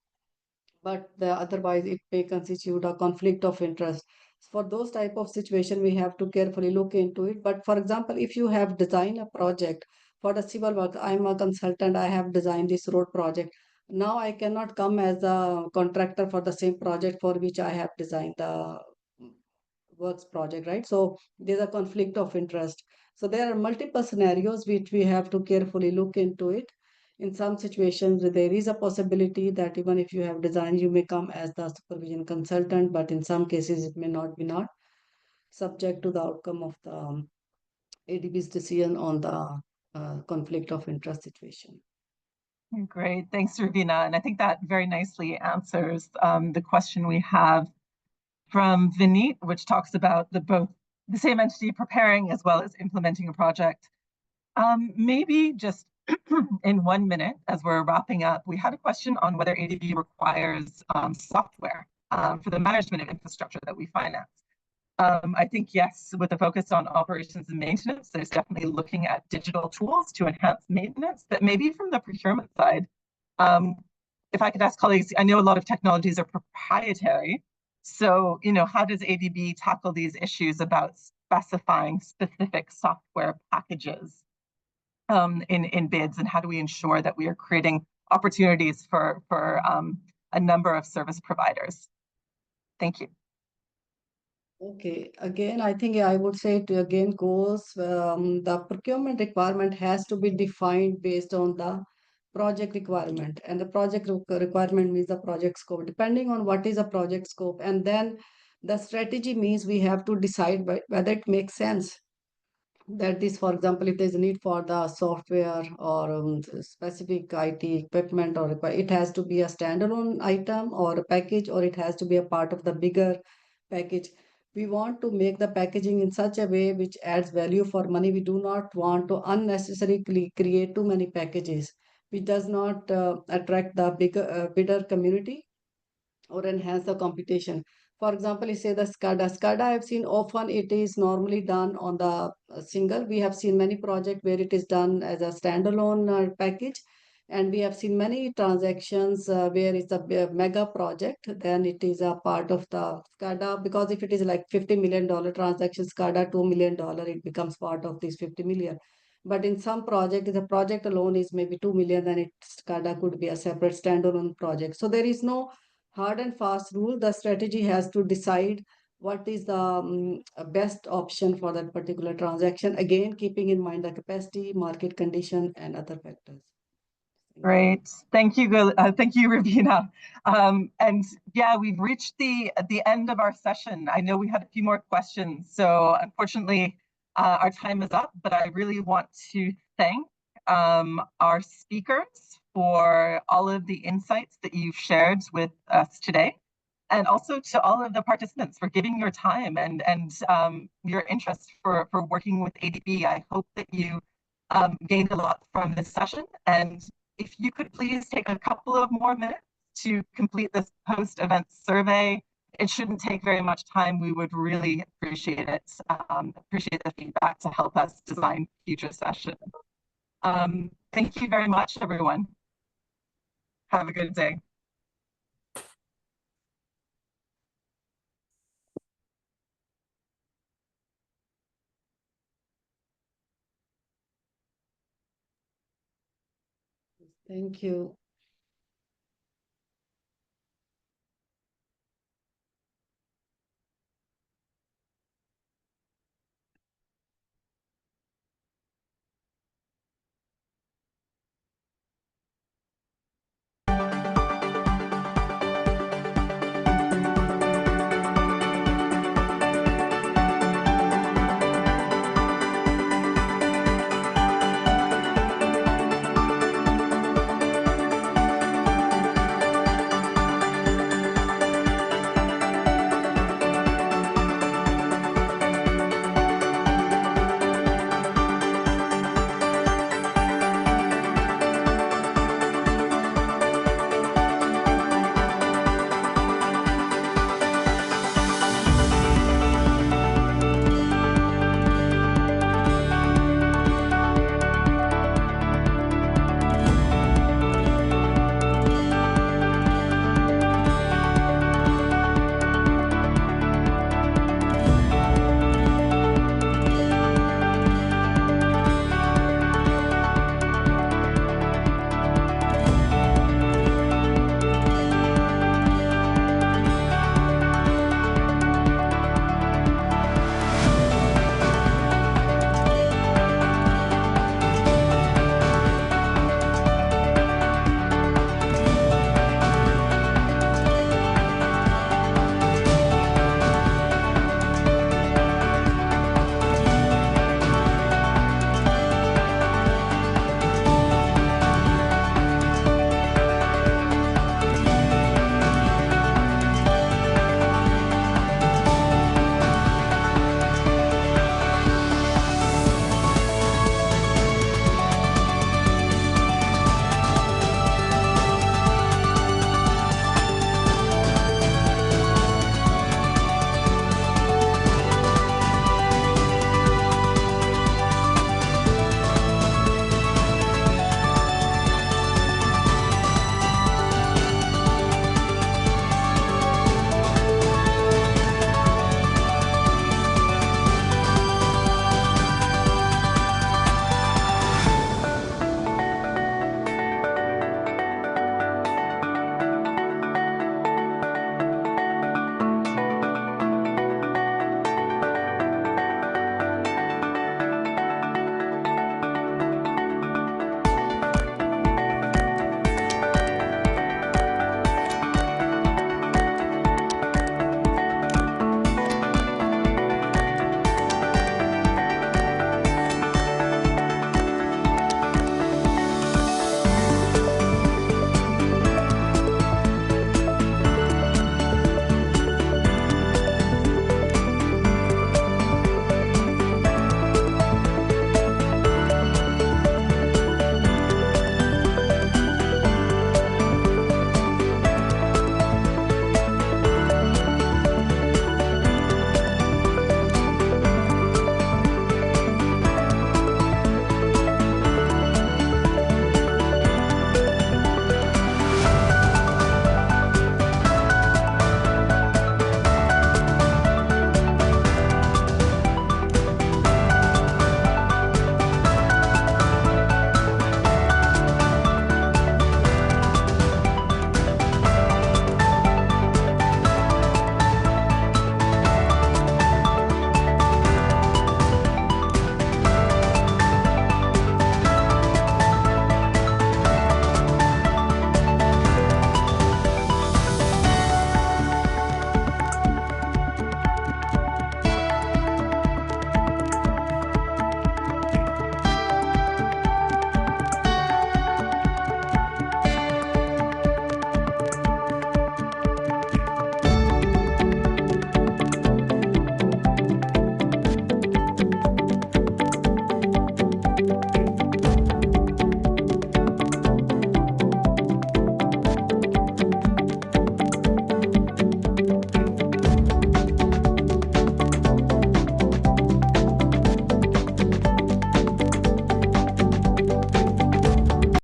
But otherwise it may constitute a conflict of interest. For those type of situation, we have to carefully look into it. But for example, if you have designed a project for the civil work, I'm a consultant, I have designed this road project. Now I cannot come as a contractor for the same project for which I have designed the works project, right? So there's a conflict of interest. So there are multiple scenarios which we have to carefully look into it. In some situations, there is a possibility that even if you have designed, you may come as the supervision consultant, but in some cases, it may not be not subject to the outcome of the ADB's decision on the conflict of interest situation. Great, thanks, Ravina. And I think that very nicely answers the question we have from Vineet, which talks about both the same entity preparing as well as implementing a project. Maybe just in 1 minute, as we're wrapping up, we had a question on whether ADB requires software for the management of infrastructure that we finance. I think yes, with the focus on operations and maintenance, there's definitely looking at digital tools to enhance maintenance, but maybe from the procurement side, if I could ask colleagues, I know a lot of technologies are proprietary. So, how does ADB tackle these issues about specifying specific software packages in bids, and how do we ensure that we are creating opportunities for a number of service providers? Thank you. Okay, again, I think I would say it again goes, the procurement requirement has to be defined based on the project requirement, and the project requirement means the project scope, depending on what is a project scope. And then the strategy means we have to decide whether it makes sense that this, for example, if there's a need for the software or specific IT equipment, or it has to be a standalone item or a package, or it has to be a part of the bigger package. We want to make the packaging in such a way which adds value for money. We do not want to unnecessarily create too many packages, which does not attract the bidder community or enhance the competition. For example, you say the SCADA. SCADA, I've seen often it is normally done on the single. We have seen many projects where it is done as a standalone package. And we have seen many transactions where it's a mega project, then it is a part of the SCADA, because if it is like $50 million transaction, SCADA $2 million, it becomes part of this 50 million. But in some project, if the project alone is maybe 2 million, then SCADA could be a separate standalone project. So there is no hard and fast rule. The strategy has to decide what is the best option for that particular transaction. Again, keeping in mind the capacity, market condition, and other factors. Great, thank you, Ravina. And yeah, we've reached the end of our session. I know we had a few more questions, so unfortunately, our time is up. But I really want to thank our speakers for all of the insights that you've shared with us today, and also to all of the participants for giving your time and your interest for working with ADB. I hope that you gained a lot from this session, and if you could please take a couple of more minutes to complete this post-event survey. It shouldn't take very much time. We would really appreciate it. Appreciate the feedback to help us design future sessions. Thank you very much, everyone. Have a good day. Thank you.